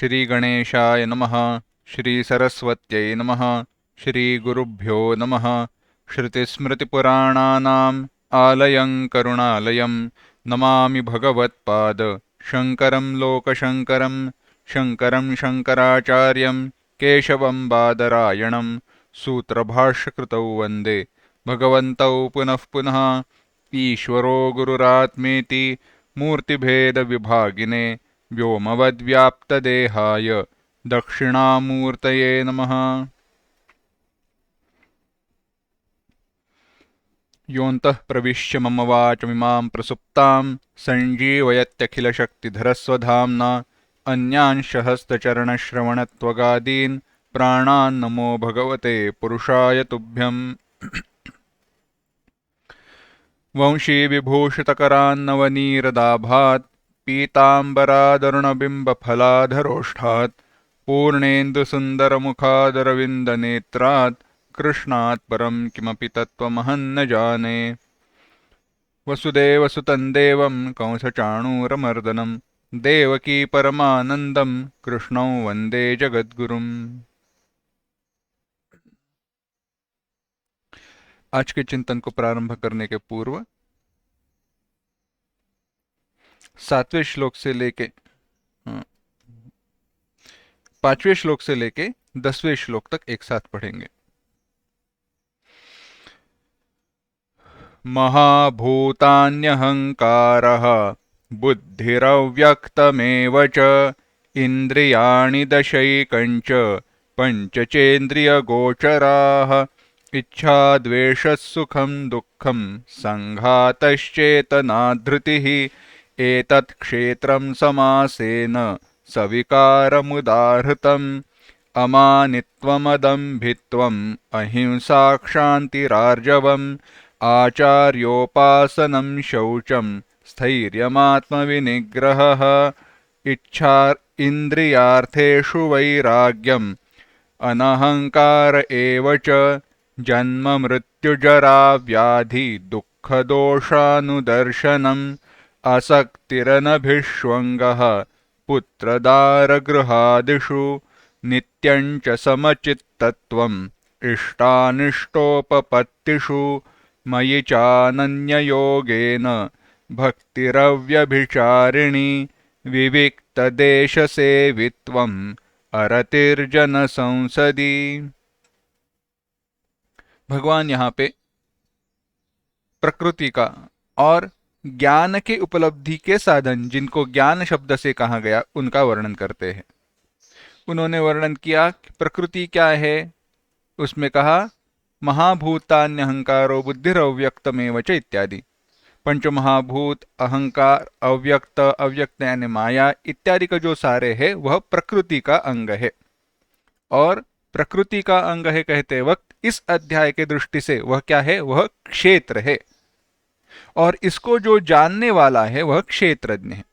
श्रीगणेशाय नमः। श्रीसरस्वत्यै नमः। श्रीगुरुभ्यो नमः। श्रुतिस्मृतिपुराणानाम् आलयं करुणालयं नमामि भगवत्पाद शङ्करं लोकशङ्करं। शङ्करं शङ्कराचार्यं केशवं बादरायणं सूत्रभाष्यकृतौ वन्दे भगवन्तौ पुनः पुनः। ईश्वरो गुरुरात्मेति मूर्तिभेदविभागिने व्योमवद्व्याप्तदेहाय दक्षिणामूर्तये नमः। योऽन्तः प्रविश्य मम वाचमिमां प्रसुप्तां सञ्जीवयत्यखिलशक्तिधरस्वधाम्ना अन्यांश हस्तचरणश्रवणत्वगादीन् प्राणान् नमो भगवते पुरुषाय तुभ्यम्। वंशीविभूषितकरान्नवनीरदाभात् पीताम्बरादरुणबिम्बफलाधरोष्ठात् पूर्णेन्दुसुन्दरमुखादरविन्दनेत्रात् कृष्णात् परं किमपि तत्त्वमहं न जाने। वसुदेवसुतं देवं कंसचाणूरमर्दनं देवकी परमानन्दं कृष्णं वन्दे जगद्गुरुम्। आज के चिंतन को प्रारंभ करने के पूर्व 7वें श्लोक से लेके 5वें श्लोक से लेके 10वें श्लोक तक एक साथ पढ़ेंगे। महाभूतान्यहंकारः बुद्धिरव्यक्तमेव च इन्द्रियाणि दशैकञ्च पञ्चचेन्द्रियगोचराः इच्छा द्वेषः सुखं दुःखं संघातश्चेतना धृतिः एतत् क्षेत्रं समासेन सविकारमुदाहृतम् अमानित्वमदम्भित्वम् अहिंसा क्षान्तिरार्जवम् आचार्योपासनं शौचं स्थैर्यमात्मविनिग्रहः इच्छा इन्द्रियार्थेषु वैराग्यम् अनहंकार एव च जन्म मृत्युजरा व्याधि दुःखदोषानुदर्शनम् असक्तिरनभिष्वङ्गः पुत्रदारगृहादिषु नित्यं च समचित्तत्वम् इष्टानिष्टोपपत्तिषु मयि चानन्ययोगेन भक्तिरव्यभिचारिणी विविक्तदेशसेवित्वम् अरतिर्जनसंसदि। भगवान यहाँ पे प्रकृति का और ज्ञान के उपलब्धि के साधन जिनको ज्ञान शब्द से कहा गया उनका वर्णन करते हैं। उन्होंने वर्णन किया कि प्रकृति क्या है, उसमें कहा महाभूतान्य अहंकारो बुद्धिरव्यक्तमेव च इत्यादि। पंचमहाभूत, अहंकार, अव्यक्त, अव्यक्त यानी माया इत्यादि का जो सारे है वह प्रकृति का अंग है। और प्रकृति का अंग है कहते वक्त इस अध्याय के दृष्टि से वह क्या है, वह क्षेत्र है। और इसको जो जानने वाला है वह क्षेत्रज्ञ है।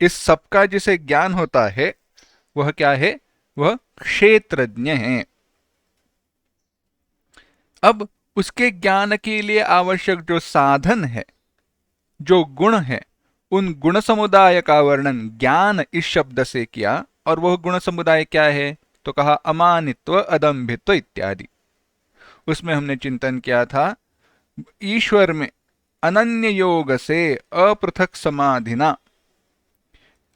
इस सबका जिसे ज्ञान होता है वह क्या है, वह क्षेत्रज्ञ है। अब उसके ज्ञान के लिए आवश्यक जो साधन है, जो गुण है, उन गुण समुदाय का वर्णन ज्ञान इस शब्द से किया। और वह गुण समुदाय क्या है, तो कहा अमानित्व, अदम्भित्व इत्यादि। उसमें हमने चिंतन किया था ईश्वर में अनन्य योग से अपृथक समाधिना,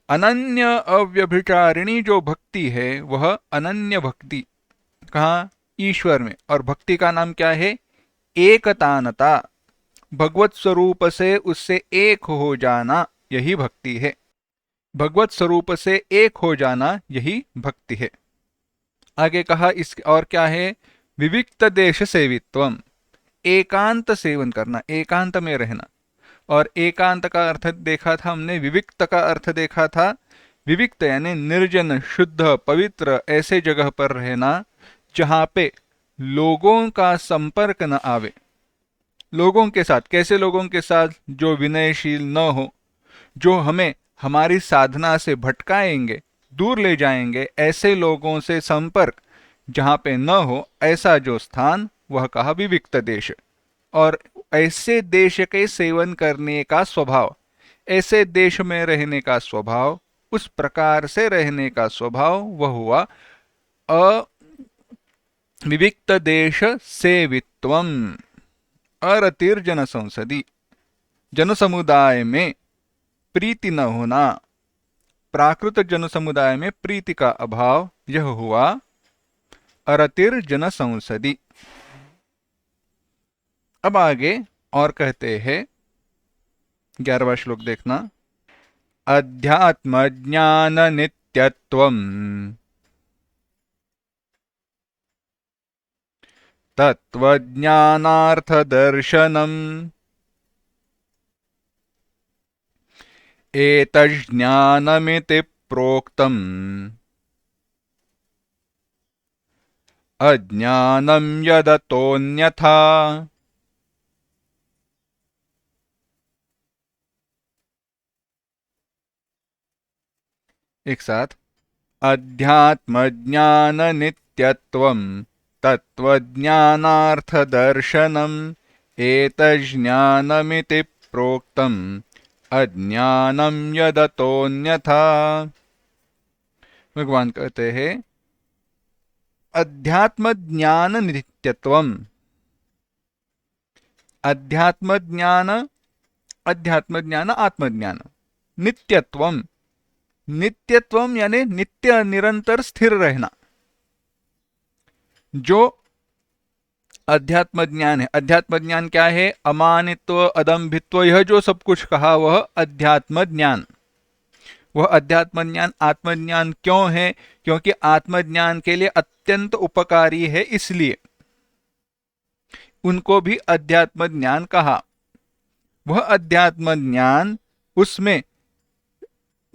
अनन्य अव्यभिचारिणी जो भक्ति है वह अनन्य भक्ति कहा ईश्वर में। और भक्ति का नाम क्या है, एकतानता, भगवत स्वरूप से उससे एक हो जाना, यही भक्ति है। भगवत स्वरूप से एक हो जाना यही भक्ति है। आगे कहा इस और क्या है, विविक्त देश सेवित्वम, एकांत सेवन करना, एकांत में रहना। और एकांत का अर्थ देखा था हमने, विविक्त का अर्थ देखा था। विविक्त यानी निर्जन, शुद्ध, पवित्र ऐसे जगह पर रहना जहां पे लोगों का संपर्क न आवे। लोगों के साथ, कैसे लोगों के साथ, जो विनयशील न हो, जो हमें हमारी साधना से भटकाएंगे, दूर ले जाएंगे, ऐसे लोगों से संपर्क जहां पे न हो, ऐसा जो स्थान वह कहा विविक्त देश। और ऐसे देश के सेवन करने का स्वभाव, ऐसे देश में रहने का स्वभाव, उस प्रकार से रहने का स्वभाव वह हुआ अविविक्त देश सेवित्वम। अरतिर जन संसदी, जन समुदाय में प्रीति न होना, प्राकृत जन समुदाय में प्रीति का अभाव, यह हुआ अरतिर जन संसदी। अब आगे और कहते हैं, 11वां श्लोक देखना। अध्यात्म ज्ञान नित्यत्वम् तत्वज्ञानार्थ दर्शनम् एतज्ज्ञानमिति प्रोक्तम् अज्ञानं यदतोऽन्यथा। एक साथ, अध्यात्म ज्ञान नित्यत्वम् तत्वज्ञानार्थ दर्शनम् एतज्ज्ञानमिति प्रोक्तम् अज्ञानं यदतोऽन्यथा। भगवान कहते हैं अध्यात्म ज्ञान नित्यत्वम्। अध्यात्म ज्ञान, आत्मज्ञान, नित्यत्वम्, नित्यत्वम यानी नित्य निरंतर स्थिर रहना। जो अध्यात्म ज्ञान है, अध्यात्म ज्ञान क्या है? अमानित्व, अदम्भित्व, यह जो सब कुछ कहा वह अध्यात्म ज्ञान। वह अध्यात्म ज्ञान आत्मज्ञान क्यों है? क्योंकि आत्मज्ञान के लिए अत्यंत उपकारी है, इसलिए उनको भी अध्यात्म ज्ञान कहा। वह अध्यात्म ज्ञान, उसमें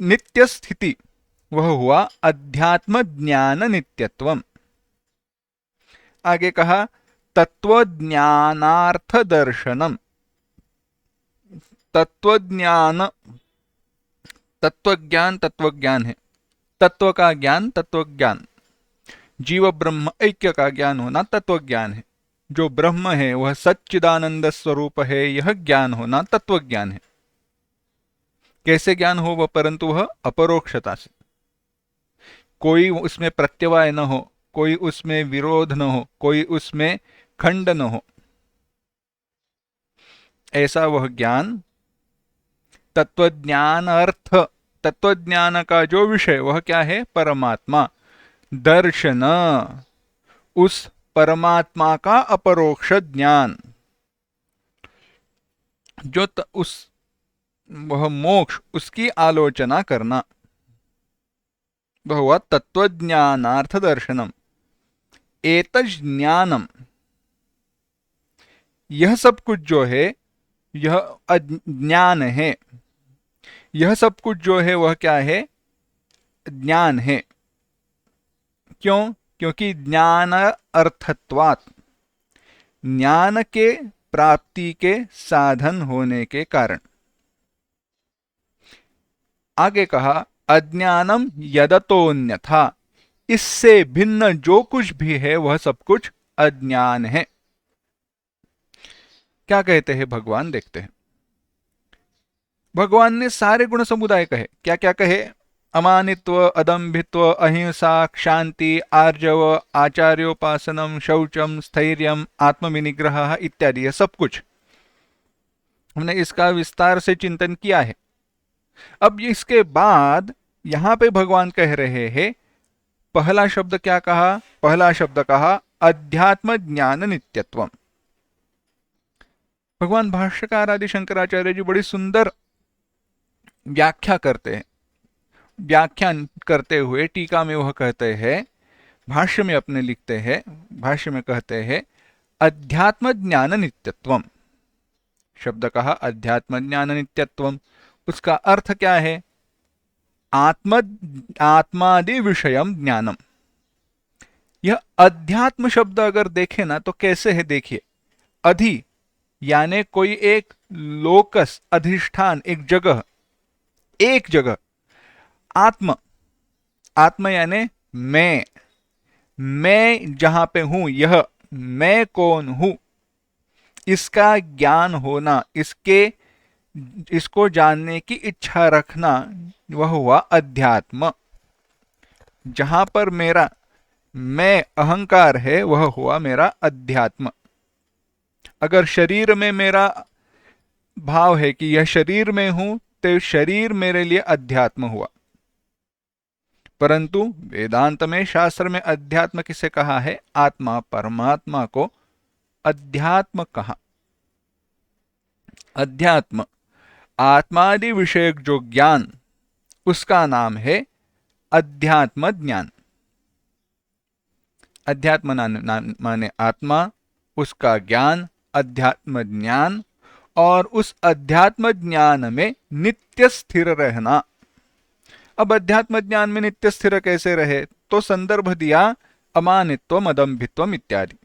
नित्य स्थिति, वह हुआ अध्यात्म ज्ञान नित्यत्वम। आगे कहा तत्वज्ञानार्थ दर्शनम। तत्वज्ञान, तत्वज्ञान, तत्वज्ञान है, तत्व का ज्ञान, तत्वज्ञान। जीव ब्रह्म ऐक्य का ज्ञान होना तत्वज्ञान है। जो ब्रह्म है वह सच्चिदानंद स्वरूप है, यह ज्ञान होना तत्वज्ञान है। कैसे ज्ञान हो वह? परंतु वह अपरोक्षता से, कोई उसमें प्रत्यवाय न हो, कोई उसमें विरोध न हो, कोई उसमें खंड न हो, ऐसा वह ज्ञान तत्वज्ञान। अर्थ, तत्वज्ञान का जो विषय वह क्या है? परमात्मा। दर्शन, उस परमात्मा का अपरोक्ष ज्ञान। जो वह मोक्ष, उसकी आलोचना करना, वह हुआ तत्वज्ञानार्थ दर्शनम। एतज् ज्ञानम, यह सब कुछ जो है यह अज्ञान है। यह सब कुछ जो है वह क्या है? ज्ञान है। क्यों? क्योंकि ज्ञान अर्थत्वात्, ज्ञान के प्राप्ति के साधन होने के कारण। आगे कहा अज्ञानम यदतोऽन्यथा, इससे भिन्न जो कुछ भी है वह सब कुछ अज्ञान है। क्या कहते हैं भगवान? देखते हैं। भगवान ने सारे गुण समुदाय कहे। क्या क्या कहे? अमानित्व, अदम्भित्व, अहिंसा, शांति, आर्जव, आचार्योपासनम, शौचम, स्थैर्यम, आत्मविनिग्रह इत्यादि, यह सब कुछ हमने इसका विस्तार से चिंतन किया है। अब इसके बाद यहां पे भगवान कह रहे हैं, पहला शब्द क्या कहा? पहला शब्द कहा अध्यात्म ज्ञान नित्यत्वम। भगवान भाष्यकार आदि शंकराचार्य जी बड़ी सुंदर व्याख्या करते हैं। व्याख्यान करते हुए टीका में वह कहते हैं, भाष्य में अपने लिखते हैं, भाष्य में कहते हैं अध्यात्म ज्ञान नित्यत्वम। शब्द कहा अध्यात्म ज्ञान नित्यत्वम, उसका अर्थ क्या है? आत्मादि विषयम ज्ञानम। यह अध्यात्म शब्द अगर देखे ना तो कैसे है? देखिए, अधि यानी कोई एक लोकस, अधिष्ठान, एक जगह, एक जगह। आत्म, आत्म यानी मैं जहां पे हूं, यह मैं कौन हूं, इसका ज्ञान होना, इसके इसको जानने की इच्छा रखना, वह हुआ अध्यात्म। जहां पर मेरा मैं अहंकार है, वह हुआ मेरा अध्यात्म। अगर शरीर में मेरा भाव है कि यह शरीर में हूं, तो शरीर मेरे लिए अध्यात्म हुआ। परंतु वेदांत में, शास्त्र में अध्यात्म किसे कहा है? आत्मा, परमात्मा को अध्यात्म कहा। अध्यात्म आत्मादि विषयक जो ज्ञान, उसका नाम है अध्यात्म ज्ञान। अध्यात्म माने आत्मा, उसका ज्ञान अध्यात्म ज्ञान, और उस अध्यात्म ज्ञान में नित्य स्थिर रहना। अब अध्यात्म ज्ञान में नित्य स्थिर कैसे रहे? तो संदर्भ दिया अमानित्व, अदम्भित्व इत्यादि।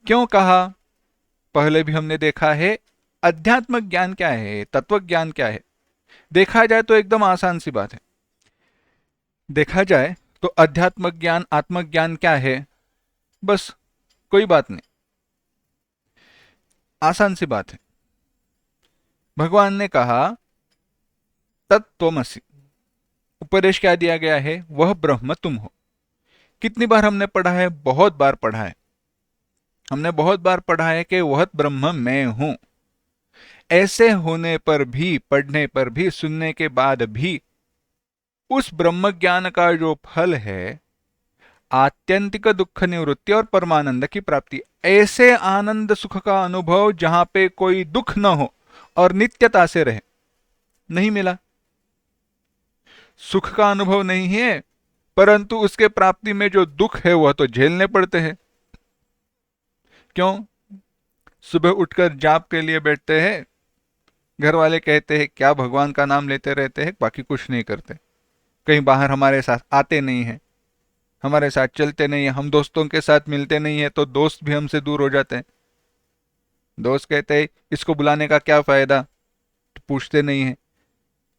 क्यों कहा? पहले भी हमने देखा है। अध्यात्म ज्ञान क्या है, तत्व ज्ञान क्या है? देखा जाए तो एकदम आसान सी बात है। देखा जाए तो अध्यात्म ज्ञान, आत्मज्ञान क्या है? बस कोई बात नहीं, आसान सी बात है। भगवान ने कहा तत्त्वमसि। उपदेश क्या दिया गया है? वह ब्रह्म तुम हो। कितनी बार हमने पढ़ा है? बहुत बार पढ़ा है। हमने बहुत बार पढ़ा है कि वह ब्रह्म मैं हूं। ऐसे होने पर भी, पढ़ने पर भी, सुनने के बाद भी उस ब्रह्म ज्ञान का जो फल है, आत्यंतिक दुख निवृत्ति और परमानंद की प्राप्ति, ऐसे आनंद सुख का अनुभव जहां पे कोई दुख न हो और नित्यता से रहे, नहीं मिला। सुख का अनुभव नहीं है, परंतु उसके प्राप्ति में जो दुख है वह तो झेलने पड़ते हैं। क्यों? सुबह उठकर जाप के लिए बैठते हैं, घर वाले कहते हैं क्या भगवान का नाम लेते रहते हैं, बाकी कुछ नहीं करते। कहीं बाहर हमारे साथ आते नहीं हैं, हमारे साथ चलते नहीं हैं, हम दोस्तों के साथ मिलते नहीं है, तो दोस्त भी हमसे दूर हो जाते हैं। दोस्त कहते हैं इसको बुलाने का क्या फायदा, तो पूछते नहीं है।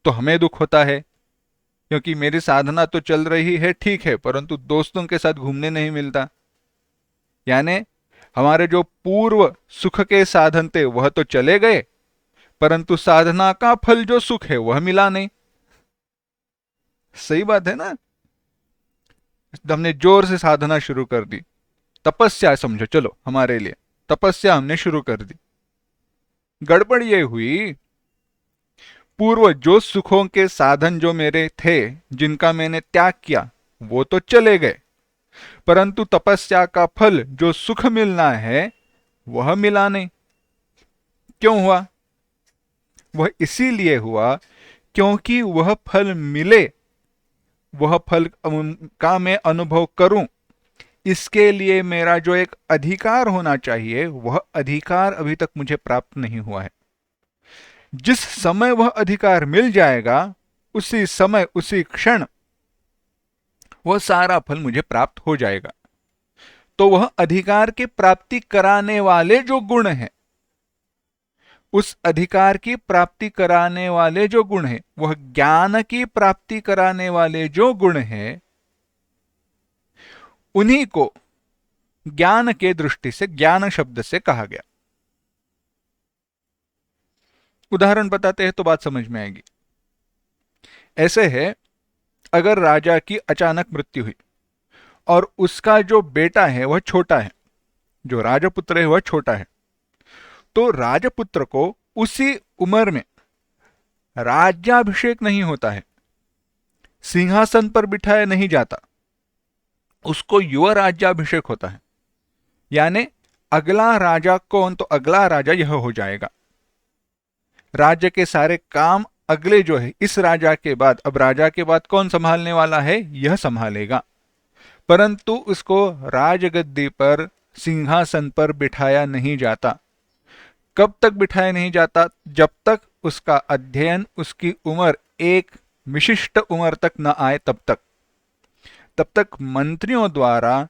तो हमें दुख होता है, क्योंकि मेरी साधना तो चल रही है ठीक है, परंतु दोस्तों के साथ घूमने नहीं मिलता। यानी हमारे जो पूर्व सुख के साधन थे वह तो चले गए, परंतु साधना का फल जो सुख है वह मिला नहीं। सही बात है ना? हमने जोर से साधना शुरू कर दी, तपस्या समझो, चलो हमारे लिए तपस्या हमने शुरू कर दी। गड़बड़ ये हुई, पूर्व जो सुखों के साधन जो मेरे थे, जिनका मैंने त्याग किया, वो तो चले गए, परंतु तपस्या का फल जो सुख मिलना है वह मिला नहीं। क्यों हुआ? वह इसीलिए हुआ क्योंकि वह फल मिले, वह फल का मैं अनुभव करूं, इसके लिए मेरा जो एक अधिकार होना चाहिए, वह अधिकार अभी तक मुझे प्राप्त नहीं हुआ है। जिस समय वह अधिकार मिल जाएगा, उसी समय, उसी क्षण वह सारा फल मुझे प्राप्त हो जाएगा। तो वह अधिकार की प्राप्ति कराने वाले जो गुण हैं, उस अधिकार की प्राप्ति कराने वाले जो गुण हैं, वह ज्ञान की प्राप्ति कराने वाले जो गुण हैं, उन्हीं को ज्ञान के दृष्टि से, ज्ञान शब्द से कहा गया। उदाहरण बताते हैं तो बात समझ में आएगी। ऐसे है, अगर राजा की अचानक मृत्यु हुई और उसका जो बेटा है वह छोटा है, जो राजपुत्र है वह छोटा है, तो राजपुत्र को उसी उम्र में राज्याभिषेक नहीं होता है, सिंहासन पर बिठाया नहीं जाता, उसको युवा राज्याभिषेक होता है। यानी अगला राजा कौन? तो अगला राजा यह हो जाएगा। राज्य के सारे काम अगले जो है, इस राजा के बाद, अब राजा के बाद कौन संभालने वाला है? यह संभालेगा। परंतु उसको राजगद्दी पर, सिंहासन पर बिठाया नहीं जाता। कब तक बिठाया नहीं जाता? जब तक उसका अध्ययन, उसकी उम्र एक विशिष्ट उम्र तक न आए, तब तक। तब तक मंत्रियों द्वारा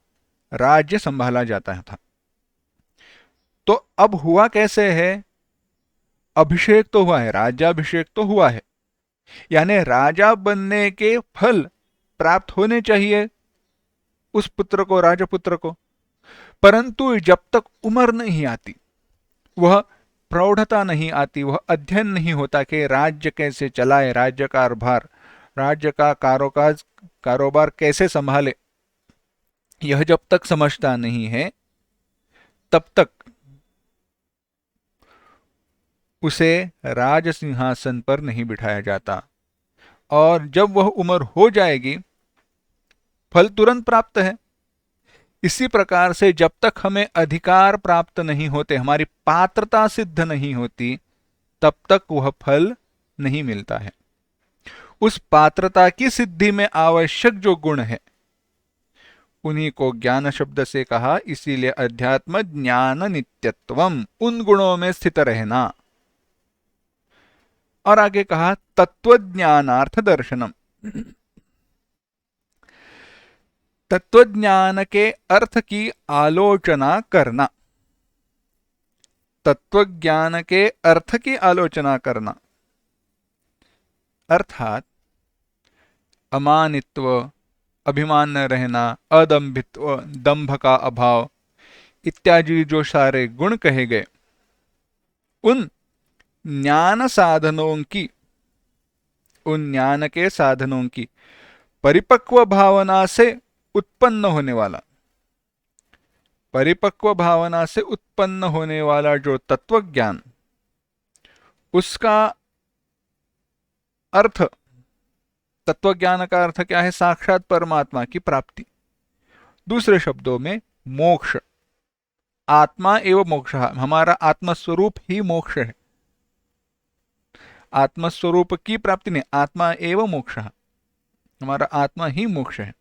राज्य संभाला जाता था। तो अब हुआ कैसे है? अभिषेक तो हुआ है, राज्याभिषेक तो हुआ है, यानी राजा बनने के फल प्राप्त होने चाहिए उस पुत्र को, राजपुत्र को। परंतु जब तक उम्र नहीं आती, वह प्रौढ़ता नहीं आती, वह अध्ययन नहीं होता कि राज्य कैसे चलाए, राज्य का भार, राज्य का कारोबार कैसे संभाले, यह जब तक समझता नहीं है तब तक उसे राज सिंहासन पर नहीं बिठाया जाता। और जब वह उम्र हो जाएगी फल तुरंत प्राप्त है। इसी प्रकार से जब तक हमें अधिकार प्राप्त नहीं होते, हमारी पात्रता सिद्ध नहीं होती, तब तक वह फल नहीं मिलता है। उस पात्रता की सिद्धि में आवश्यक जो गुण है उन्हीं को ज्ञान शब्द से कहा। इसीलिए अध्यात्म ज्ञान नित्यत्वम, उन गुणों में स्थित रहना। और आगे कहा तत्वज्ञानार्थ दर्शनम, तत्वज्ञान के अर्थ की आलोचना करना। तत्वज्ञान के अर्थ की आलोचना करना अर्थात अमानित्व, अभिमान न रहना, अदम्भित्व, दंभ का अभाव इत्यादि जो सारे गुण कहे गए, उन ज्ञान साधनों की, उन ज्ञान के साधनों की परिपक्व भावना से उत्पन्न होने वाला, परिपक्व भावना से उत्पन्न होने वाला जो तत्वज्ञान, उसका अर्थ, तत्वज्ञान का अर्थ क्या है? साक्षात परमात्मा की प्राप्ति। दूसरे शब्दों में मोक्ष, आत्मा एवं मोक्ष, हमारा आत्मस्वरूप ही मोक्ष है। आत्मस्वरूप की प्राप्ति नहीं, आत्मा एवं मोक्ष, हमारा आत्मा ही मोक्ष है।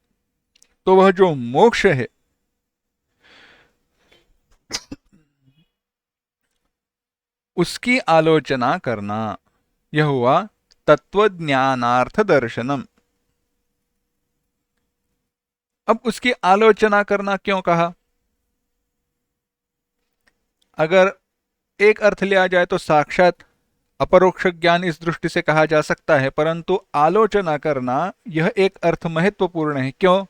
तो वह जो मोक्ष है उसकी आलोचना करना, यह हुआ तत्वज्ञानार्थ दर्शनम। अब उसकी आलोचना करना क्यों कहा? अगर एक अर्थ लिया जाए तो साक्षात अपरोक्ष ज्ञान इस दृष्टि से कहा जा सकता है, परंतु आलोचना करना यह एक अर्थ महत्वपूर्ण है। क्यों?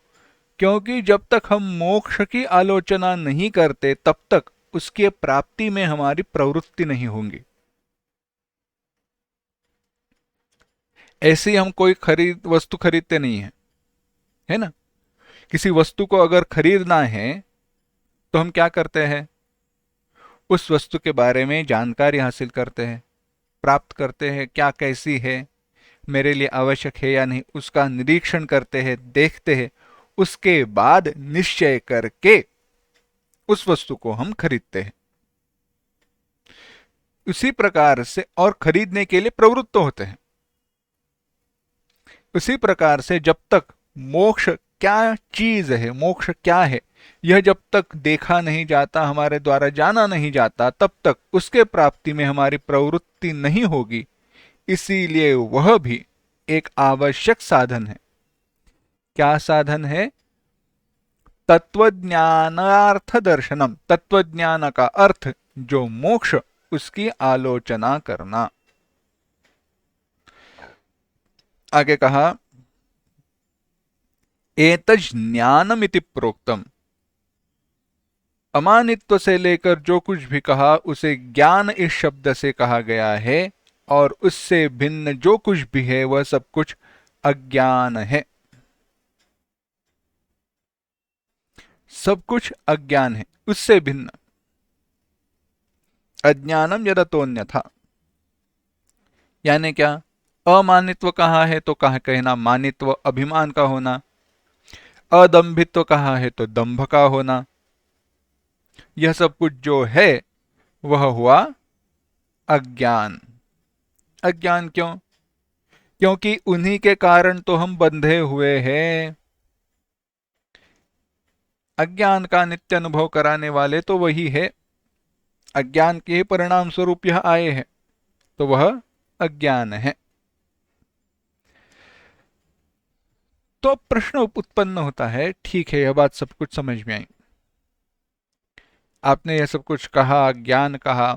क्योंकि जब तक हम मोक्ष की आलोचना नहीं करते तब तक उसके प्राप्ति में हमारी प्रवृत्ति नहीं होंगी। ऐसे हम कोई वस्तु खरीदते नहीं है, है ना? किसी वस्तु को अगर खरीदना है तो हम क्या करते हैं? उस वस्तु के बारे में जानकारी हासिल करते हैं, प्राप्त करते हैं, क्या कैसी है, मेरे लिए आवश्यक है या नहीं, उसका निरीक्षण करते हैं, देखते हैं, उसके बाद निश्चय करके उस वस्तु को हम खरीदते हैं। उसी प्रकार से और खरीदने के लिए प्रवृत्त होते हैं। उसी प्रकार से जब तक मोक्ष क्या चीज है, मोक्ष क्या है, यह जब तक देखा नहीं जाता, हमारे द्वारा जाना नहीं जाता, तब तक उसके प्राप्ति में हमारी प्रवृत्ति नहीं होगी। इसीलिए वह भी एक आवश्यक साधन है। क्या साधन है? तत्वज्ञानार्थ दर्शनम, तत्वज्ञान का अर्थ जो मोक्ष, उसकी आलोचना करना। आगे कहा एतज ज्ञानमिति प्रोक्तम, अमानित्व से लेकर जो कुछ भी कहा उसे ज्ञान इस शब्द से कहा गया है, और उससे भिन्न जो कुछ भी है वह सब कुछ अज्ञान है। सब कुछ अज्ञान है, उससे भिन्न। अज्ञानम यदतोन्यथा, यानी क्या? अमानित्व कहा है तो कहा कहना मानित्व, अभिमान का होना। अदंभित्व कहा है तो दंभ का होना। यह सब कुछ जो है वह हुआ अज्ञान। अज्ञान क्यों? क्योंकि उन्हीं के कारण तो हम बंधे हुए हैं। अज्ञान का नित्य अनुभव कराने वाले तो वही है। अज्ञान के परिणाम स्वरूप यह आए हैं, तो वह अज्ञान है। तो प्रश्न उत्पन्न होता है, ठीक है, यह बात सब कुछ समझ में आई, आपने यह सब कुछ कहा, ज्ञान कहा,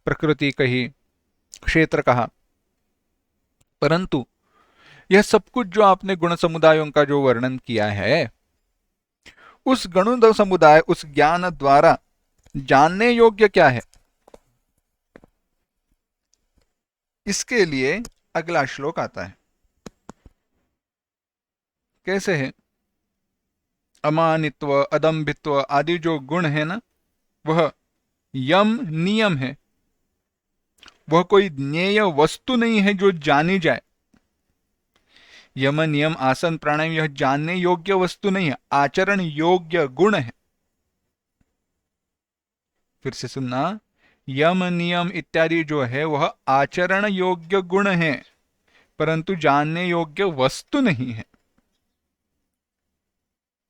प्रकृति कही, क्षेत्र कहा, परंतु यह सब कुछ जो आपने गुण समुदायों का जो वर्णन किया है, उस गुण समुदाय, उस ज्ञान द्वारा जानने योग्य क्या है? इसके लिए अगला श्लोक आता है। कैसे है? अमानित्व, अदम्भित्व आदि जो गुण है ना, वह यम नियम है। वह कोई ज्ञेय वस्तु नहीं है जो जानी जाए। यम नियम आसन प्राणायाम यह जानने योग्य वस्तु नहीं है, आचरण योग्य गुण है। फिर से सुनना, यम नियम इत्यादि जो है वह आचरण योग्य गुण है, परंतु जानने योग्य वस्तु नहीं है।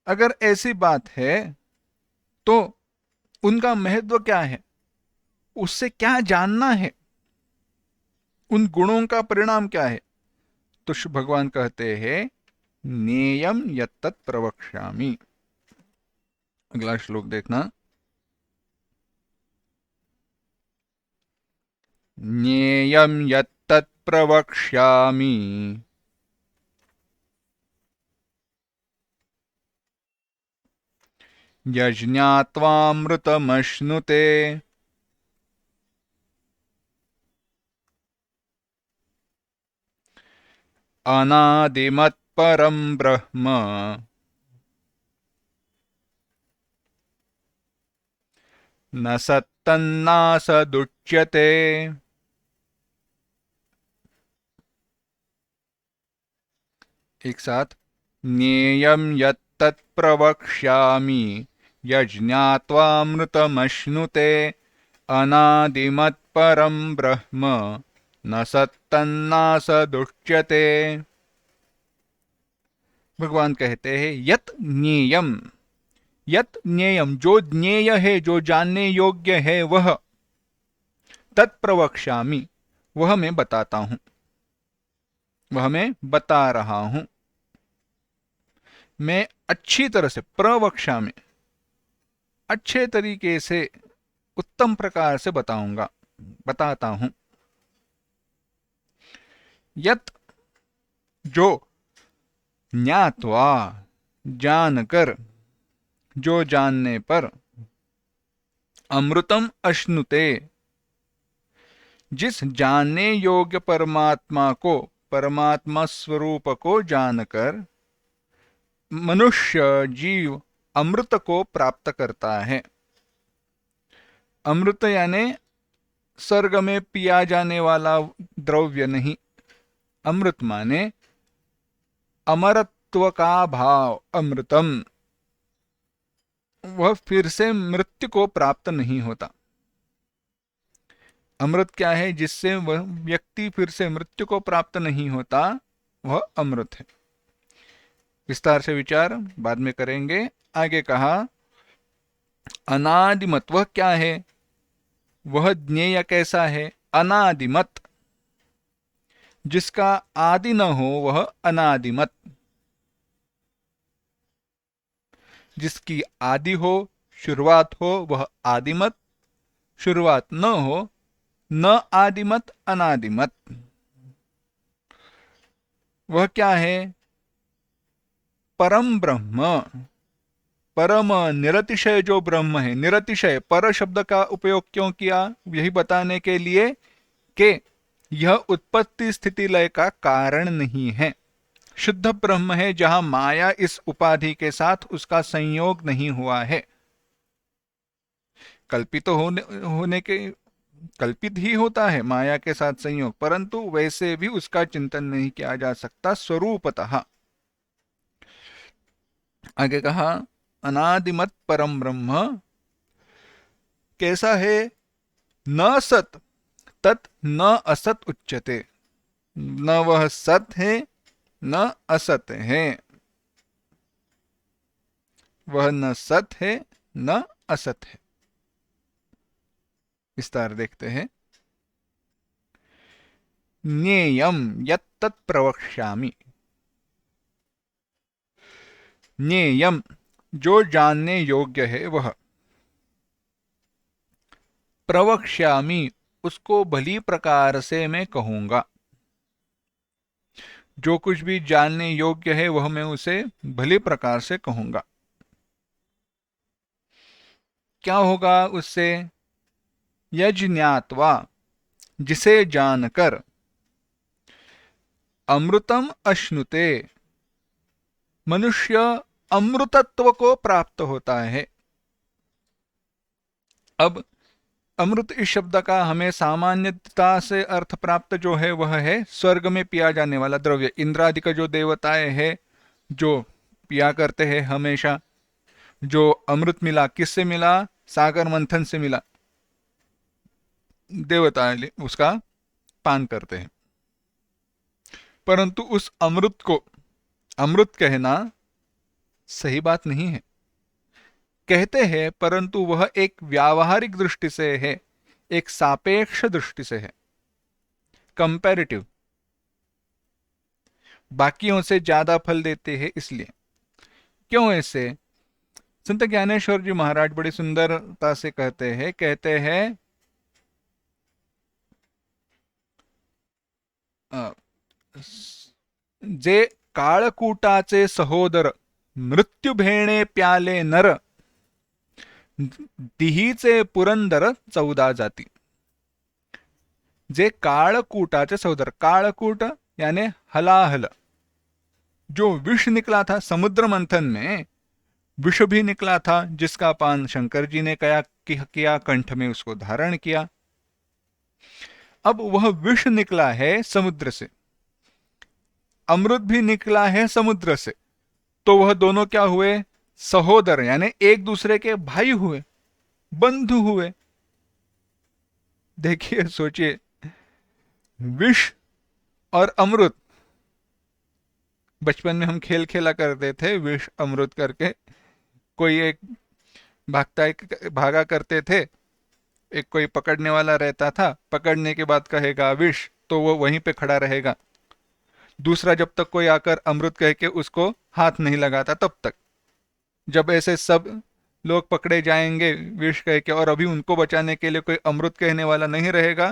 अगर ऐसी बात है तो उनका महत्व क्या है, उससे क्या जानना है, उन गुणों का परिणाम क्या है? तो भगवान कहते हैं नेयम यत्तत् प्रवक्ष्यामि। अगला श्लोक देखना, ज्ञेयं यत्तत् प्रवक्ष्यामि यज्ञात्वामृतमश्नुते अनादिमत्परं ब्रह्म न सत्तन्नासदुच्यते। एक साथ, ज्ञेयं यत्तत् प्रवक्ष्यामि यज्ञात्वामृतमश्नुते अनादिमत्परं ब्रह्म न सत्तन्नासदुच्यते। भगवान कहते हैं यत ज्ञेयम, यत ज्ञेयम जो ज्ञेय है, जो जानने योग्य है, वह तत्प्रवक्ष्यामि वह मैं बताता हूं, वह मैं बता रहा हूं। मैं अच्छी तरह से, प्रवक्षा में अच्छे तरीके से, उत्तम प्रकार से बताऊंगा, बताता हूं। यत जो, ज्ञात्वा जानकर, जो जानने पर, अमृतम अश्नुते जिस जानने योग्य परमात्मा को, परमात्मा स्वरूप को जानकर मनुष्य जीव अमृत को प्राप्त करता है। अमृत यानी स्वर्ग में पिया जाने वाला द्रव्य नहीं। अमृत माने अमरत्व का भाव, अमृतम। वह फिर से मृत्यु को प्राप्त नहीं होता। अमृत क्या है? जिससे वह व्यक्ति फिर से मृत्यु को प्राप्त नहीं होता, वह अमृत है। विस्तार से विचार बाद में करेंगे। आगे कहा अनादिमत, वह क्या है? वह ज्ञेय कैसा है? अनादिमत, जिसका आदि न हो वह अनादिमत, जिसकी आदि हो, शुरुआत हो, वह आदिमत, शुरुआत न हो, न आदिमत, अनादिमत। वह क्या है? परम ब्रह्म, परम निरतिशय जो ब्रह्म है। निरतिशय, पर शब्द का उपयोग क्यों किया? यही बताने के लिए कि यह उत्पत्ति स्थिति लय का कारण नहीं है। शुद्ध ब्रह्म है, जहां माया इस उपाधि के साथ उसका संयोग नहीं हुआ है। कल्पित होने के, कल्पित ही होता है माया के साथ संयोग, परंतु वैसे भी उसका चिंतन नहीं किया जा सकता स्वरूपतः। आगे कहा अनादिमत परम ब्रह्म कैसा है? न सत तत् न असत उच्यते। न वह सत है, न असत है। वह न सत है, न असत है। विस्तार देखते हैं। ज्ञेयं यत्तत् प्रवक्ष्यामि, ज्ञेयम जो जानने योग्य है वह, प्रवक्ष्यामि उसको भली प्रकार से मैं कहूंगा। जो कुछ भी जानने योग्य है वह मैं उसे भली प्रकार से कहूंगा। क्या होगा उससे? यज्ञात्वा जिसे जानकर, अमृतम अश्नुते, मनुष्य अमृतत्व को प्राप्त होता है। अब अमृत इस शब्द का हमें सामान्यता से अर्थ प्राप्त जो है वह है स्वर्ग में पिया जाने वाला द्रव्य। इंद्रादि का जो देवताएं हैं जो पिया करते हैं हमेशा, जो अमृत मिला किससे मिला? सागर मंथन से मिला, देवता उसका पान करते हैं। परंतु उस अमृत को अमृत कहना सही बात नहीं है। कहते हैं परंतु वह एक व्यावहारिक दृष्टि से है, एक सापेक्ष दृष्टि से है, कंपैरेटिव, बाकियों से ज्यादा फल देते हैं इसलिए। क्यों ऐसे? संत ज्ञानेश्वर जी महाराज बड़ी सुंदरता से कहते हैं जे काळकूटाचे सहोदर मृत्यू भेणे प्याले नर, दिहीचे पुरंदर 14 जाती। जे काळकूटाचे सहोदर, काळकूट यानी हलाहल, जो विष निकला था समुद्र मंथन में, विष भी निकला था जिसका पान शंकर जी ने किया, कंठ में उसको धारण किया। अब वह विष निकला है समुद्र से, अमृत भी निकला है समुद्र से, तो वह दोनों क्या हुए? सहोदर, यानी एक दूसरे के भाई हुए, बंधु हुए। देखिए, सोचिए, विष और अमृत। बचपन में हम खेल खेला करते थे विष अमृत करके। कोई एक भागा करते थे, एक कोई पकड़ने वाला रहता था, पकड़ने के बाद कहेगा विष, तो वो वहीं पे खड़ा रहेगा। दूसरा जब तक कोई आकर अमृत कह के उसको हाथ नहीं लगाता तब तक। जब ऐसे सब लोग पकड़े जाएंगे विष कह के और अभी उनको बचाने के लिए कोई अमृत कहने वाला नहीं रहेगा,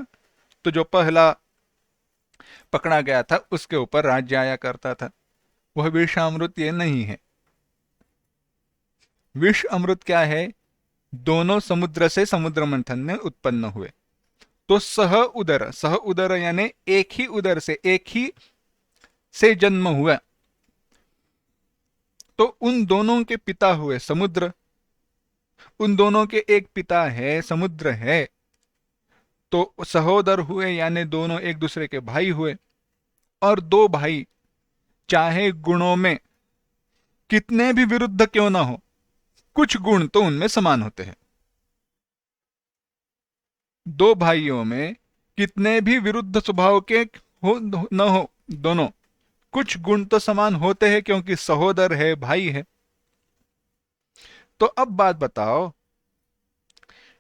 तो जो पहला पकड़ा गया था उसके ऊपर राज्य आया करता था। वह विष अमृत ये नहीं है। विष अमृत क्या है? दोनों समुद्र से समुद्र मंथन में उत्पन्न हुए, तो सह उदर यानी एक ही उदर से, एक ही से जन्म हुआ, तो उन दोनों के पिता हुए समुद्र। उन दोनों के एक पिता है, समुद्र है, तो सहोदर हुए, यानी दोनों एक दूसरे के भाई हुए। और दो भाई चाहे गुणों में कितने भी विरुद्ध क्यों ना हो, कुछ गुण तो उनमें समान होते हैं। दो भाइयों में कितने भी विरुद्ध स्वभाव के हो न हो, दोनों कुछ गुण तो समान होते हैं, क्योंकि सहोदर है, भाई है। तो अब बात बताओ,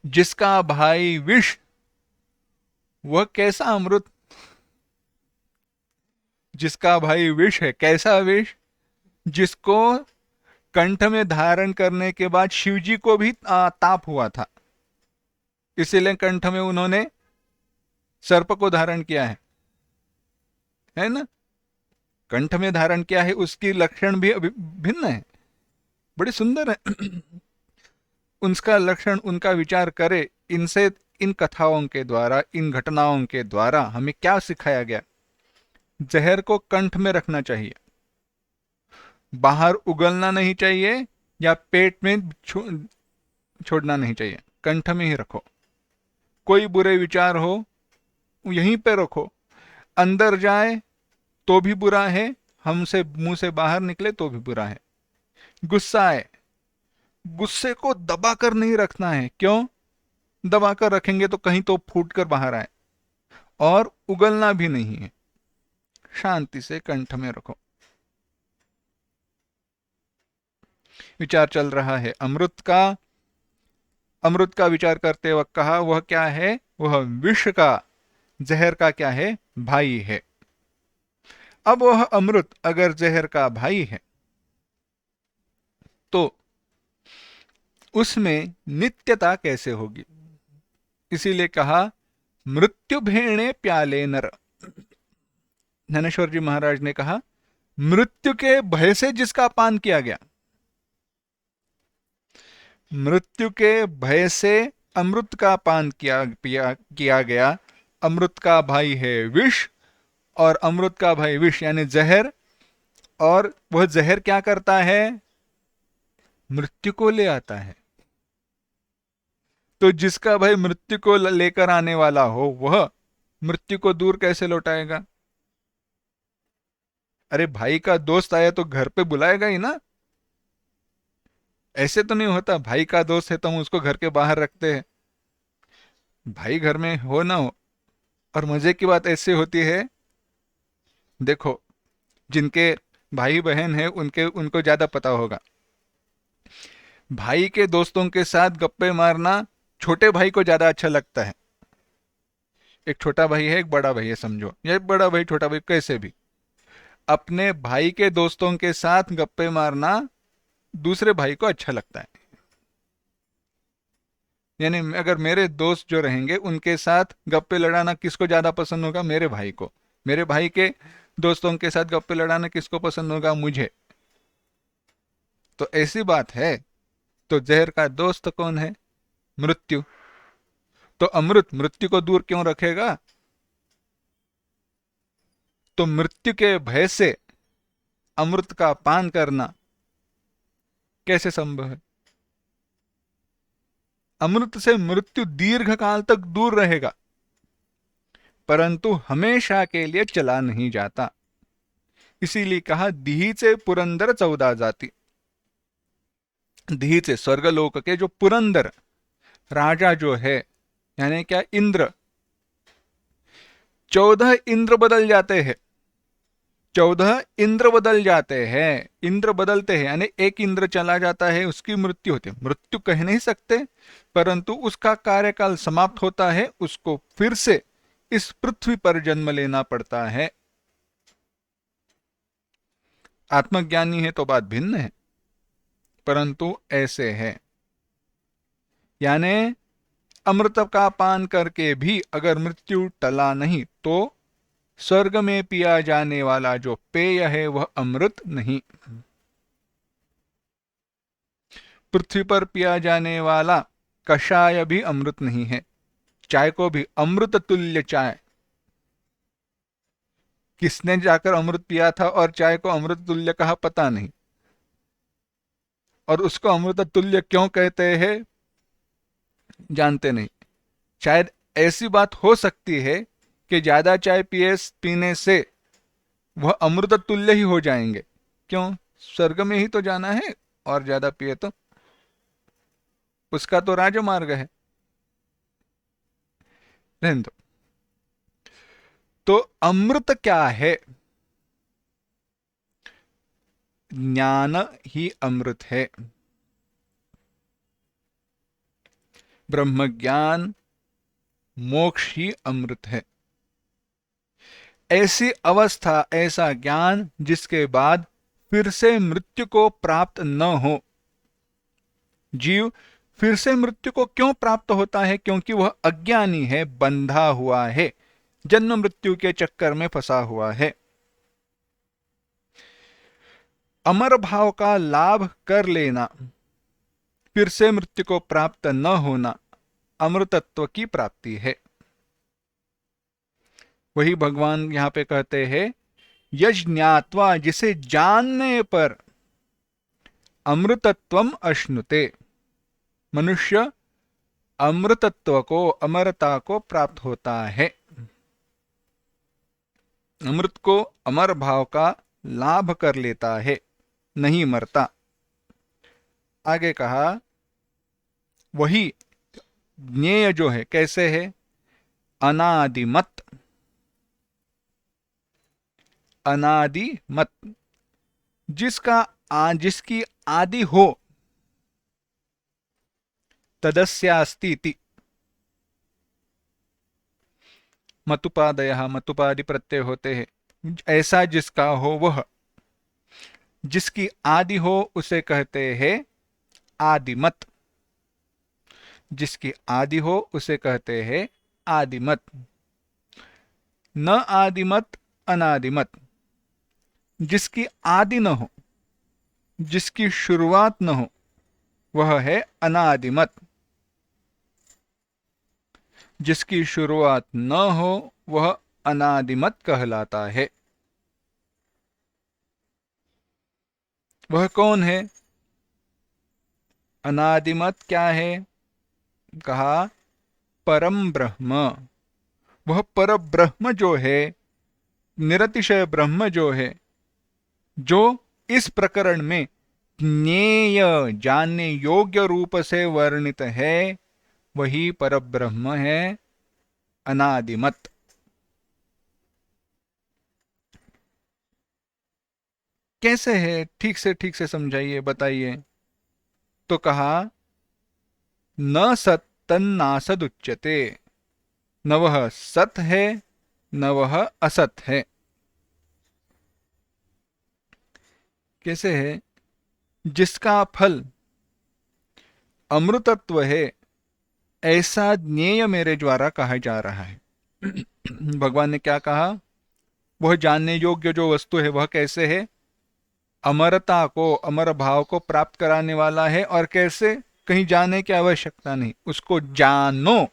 जिसका भाई विष, वह कैसा अमृत? जिसका भाई विष है, कैसा विष? जिसको कंठ में धारण करने के बाद शिवजी को भी ताप हुआ था, इसीलिए कंठ में उन्होंने सर्प को धारण किया है ना? कंठ में धारण किया है, उसकी लक्षण भी भिन्न है, बड़ी सुंदर है। उनका लक्षण, उनका विचार करे। इनसे, इन कथाओं के द्वारा, इन घटनाओं के द्वारा हमें क्या सिखाया गया? जहर को कंठ में रखना चाहिए, बाहर उगलना नहीं चाहिए या पेट में छोड़ना नहीं चाहिए, कंठ में ही रखो। कोई बुरे विचार हो यहीं पे रखो, अंदर जाए तो भी बुरा है, हमसे मुंह से बाहर निकले तो भी बुरा है। गुस्सा है, गुस्से को दबा कर नहीं रखना है। क्यों? दबा कर रखेंगे तो कहीं तो फूट कर बाहर आए। और उगलना भी नहीं है, शांति से कंठ में रखो। विचार चल रहा है अमृत का विचार करते वक्त कहा वह क्या है? वह विष का, जहर का क्या है? भाई है। अब वह अमृत अगर जहर का भाई है तो उसमें नित्यता कैसे होगी? इसीलिए कहा मृत्यु भेणे प्याले नर। ज्ञानेश्वर जी महाराज ने कहा मृत्यु के भय से जिसका पान किया गया, मृत्यु के भय से अमृत का पान किया गया, अमृत का भाई है विष, और अमृत का भाई विष यानी जहर, और वह जहर क्या करता है? मृत्यु को ले आता है। तो जिसका भाई मृत्यु को लेकर आने वाला हो, वह मृत्यु को दूर कैसे लौटाएगा? अरे भाई का दोस्त आया तो घर पे बुलाएगा ही ना। ऐसे तो नहीं होता, भाई का दोस्त है तो हम उसको घर के बाहर रखते हैं। भाई घर में हो ना हो। और मजे की बात ऐसे होती है, देखो, जिनके भाई बहन है उनके उनको ज्यादा पता होगा। भाई के दोस्तों के साथ गप्पे मारना छोटे भाई को ज्यादा अच्छा लगता है। एक छोटा भाई है, एक बड़ा भाई है समझो, या एक बड़ा भाई छोटा भाई, कैसे भी, अपने भाई के दोस्तों के साथ गप्पे मारना दूसरे भाई को अच्छा लगता है। यानी अगर मेरे दोस्त जो रहेंगे उनके साथ गप्पे लड़ाना किसको ज्यादा पसंद होगा? मेरे भाई को। मेरे भाई के दोस्तों के साथ गप्पे लड़ाना किसको पसंद होगा? मुझे। तो ऐसी बात है। तो जहर का दोस्त कौन है? मृत्यु। तो अमृत मृत्यु को दूर क्यों रखेगा? तो मृत्यु के भय से अमृत का पान करना कैसे संभव है? अमृत से मृत्यु दीर्घ काल तक दूर रहेगा, परंतु हमेशा के लिए चला नहीं जाता। इसीलिए कहा दीहिचे पुरंदर 14 जाति। दीहिचे स्वर्गलोक के जो पुरंदर राजा जो है, यानी क्या? इंद्र। 14 इंद्र बदल जाते हैं। 14 इंद्र बदल जाते हैं। इंद्र बदलते हैं यानी एक इंद्र चला जाता है, उसकी मृत्यु होती है। मृत्यु कह नहीं सकते, परंतु उसका कार्यकाल समाप्त होता है, उसको फिर से इस पृथ्वी पर जन्म लेना पड़ता है। आत्मज्ञानी है तो बात भिन्न है, परंतु ऐसे है। यानी अमृत का पान करके भी अगर मृत्यु टला नहीं तो स्वर्ग में पिया जाने वाला जो पेय है वह अमृत नहीं। पृथ्वी पर पिया जाने वाला कषाय भी अमृत नहीं है। चाय को भी अमृत तुल्य चाय, किसने जाकर अमृत पिया था और चाय को अमृत तुल्य कहा पता नहीं। और उसको अमृत तुल्य क्यों कहते हैं जानते नहीं। शायद ऐसी बात हो सकती है कि ज्यादा चाय पीने से वह अमृत तुल्य ही हो जाएंगे। क्यों? स्वर्ग में ही तो जाना है, और ज्यादा पिए तो उसका तो राजमार्ग है। रहने दो। तो अमृत क्या है? ज्ञान ही अमृत है। ब्रह्म ज्ञान, मोक्ष ही अमृत है। ऐसी अवस्था, ऐसा ज्ञान जिसके बाद फिर से मृत्यु को प्राप्त न हो। जीव फिर से मृत्यु को क्यों प्राप्त होता है? क्योंकि वह अज्ञानी है, बंधा हुआ है, जन्म मृत्यु के चक्कर में फंसा हुआ है। अमर भाव का लाभ कर लेना, फिर से मृत्यु को प्राप्त न होना, अमृतत्व की प्राप्ति है। वही भगवान यहां पे कहते हैं, यज्ञात्वा, जिसे जानने पर अमृतत्वम अश्नुते, मनुष्य अमृतत्व को, अमरता को प्राप्त होता है। अमृत को, अमर भाव का लाभ कर लेता है, नहीं मरता। आगे कहा वही ज्ञेय जो है कैसे है? अनादिमत। अनादिमत, जिसकी आदि हो, तदस्यास्ति इति। मतुपादयः, मतुपादि प्रत्यय होते हैं। ऐसा जिसका हो वह, जिसकी आदि हो उसे कहते हैं आदिमत। जिसकी आदि हो उसे कहते हैं आदिमत। न आदिमत, अनादिमत। जिसकी आदि न हो, जिसकी शुरुआत न हो, वह है अनादिमत। जिसकी शुरुआत न हो वह अनादिमत कहलाता है। वह कौन है? अनादिमत क्या है? कहा परम ब्रह्म। वह पर ब्रह्म जो है, निरतिशय ब्रह्म जो है, जो इस प्रकरण में ज्ञेय जानने योग्य रूप से वर्णित है, वही परब्रह्म है, अनादिमत। कैसे है? ठीक से समझाइए, बताइए। तो कहा न सत तन्नासद उच्यते। न वह सत है, न वह असत है। कैसे है? जिसका फल अमृतत्व है, ऐसा ज्ञेय मेरे द्वारा कहा जा रहा है। भगवान ने क्या कहा? वह जानने योग्य जो वस्तु है वह कैसे है? अमरता को, अमर भाव को प्राप्त कराने वाला है। और कैसे? कहीं जाने की आवश्यकता नहीं, उसको जानो।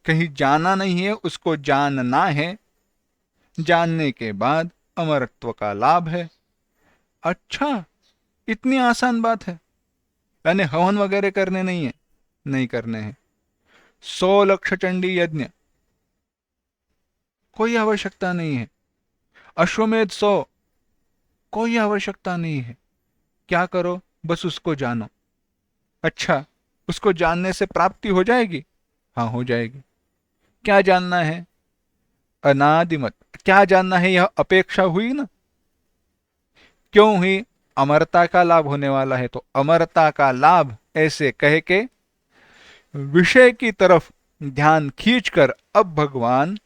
कहीं जाना नहीं है, उसको जानना है। जानने के बाद अमरत्व का लाभ है। अच्छा, इतनी आसान बात है? यानी हवन वगैरह करने नहीं है? नहीं करने हैं। 100 लक्ष चंडी यज्ञ, कोई आवश्यकता नहीं है। अश्वमेध 100, कोई आवश्यकता नहीं है। क्या करो? बस उसको जानो। अच्छा, उसको जानने से प्राप्ति हो जाएगी? हाँ, हो जाएगी। क्या जानना है? अनादिमत। क्या जानना है? यह अपेक्षा हुई ना? क्यों हुई? अमरता का लाभ होने वाला है, तो अमरता का लाभ ऐसे कह के विषय की तरफ ध्यान खींचकर अब भगवान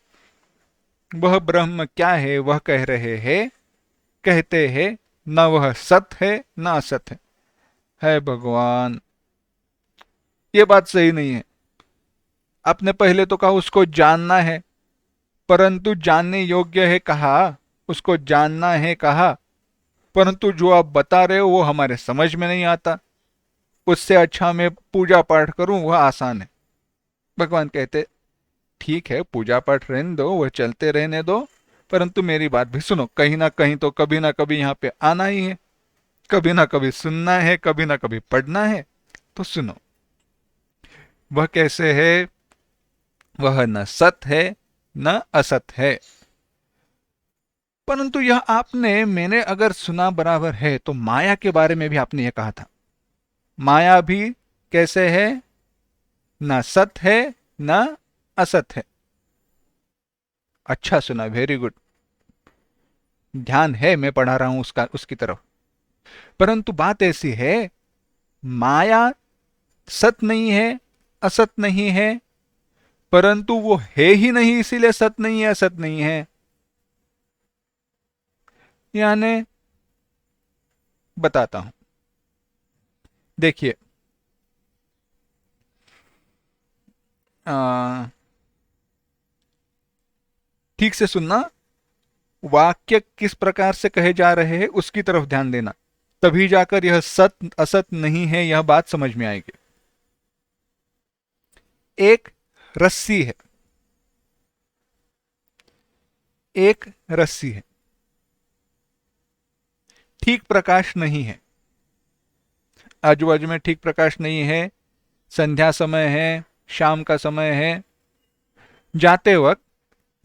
वह ब्रह्म क्या है वह कह रहे हैं। कहते हैं न वह सत है न असत है भगवान, ये बात सही नहीं है। आपने पहले तो कहा उसको जानना है, परंतु जानने योग्य है कहा, उसको जानना है कहा, परंतु जो आप बता रहे हो वो हमारे समझ में नहीं आता। उससे अच्छा मैं पूजा पाठ करूं, वह आसान है। भगवान कहते ठीक है, पूजा पाठ रहने दो, वह चलते रहने दो, परंतु मेरी बात भी सुनो। कहीं ना कहीं तो कभी ना कभी यहाँ पे आना ही है, कभी ना कभी सुनना है, कभी ना कभी पढ़ना है, तो सुनो। वह कैसे है? वह न सत है न असत है। परंतु यह आपने, मैंने अगर सुना बराबर है, तो माया के बारे में भी आपने यह कहा था। माया भी कैसे है? न सत है न असत है। अच्छा सुना, वेरी गुड। ध्यान है, मैं पढ़ा रहा हूं उसकी तरफ। परंतु बात ऐसी है, माया सत नहीं है, असत नहीं है, परंतु वो है ही नहीं, इसीलिए सत नहीं है, असत नहीं है। यानी बताता हूं, देखिए। ठीक से सुनना, वाक्य किस प्रकार से कहे जा रहे हैं उसकी तरफ ध्यान देना, तभी जाकर यह सत असत नहीं है यह बात समझ में आएगी। एक रस्सी है, एक रस्सी है, ठीक प्रकाश नहीं है, आजू बाजू में ठीक प्रकाश नहीं है, संध्या समय है, शाम का समय है, जाते वक्त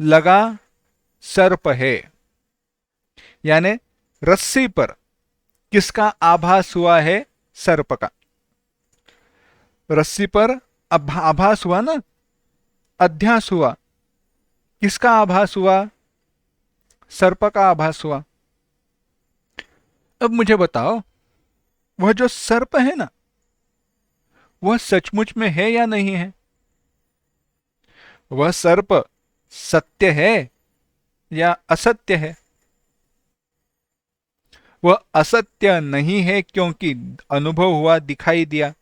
लगा सर्प है। यानी रस्सी पर किसका आभास हुआ है? सर्प का। रस्सी पर आभास हुआ ना, अध्यास हुआ। किसका आभास हुआ? सर्प का आभास हुआ। अब मुझे बताओ, वह जो सर्प है ना, वह सचमुच में है या नहीं है? वह सर्प सत्य है या असत्य है? वह असत्य नहीं है, क्योंकि अनुभव हुआ, दिखाई दिया।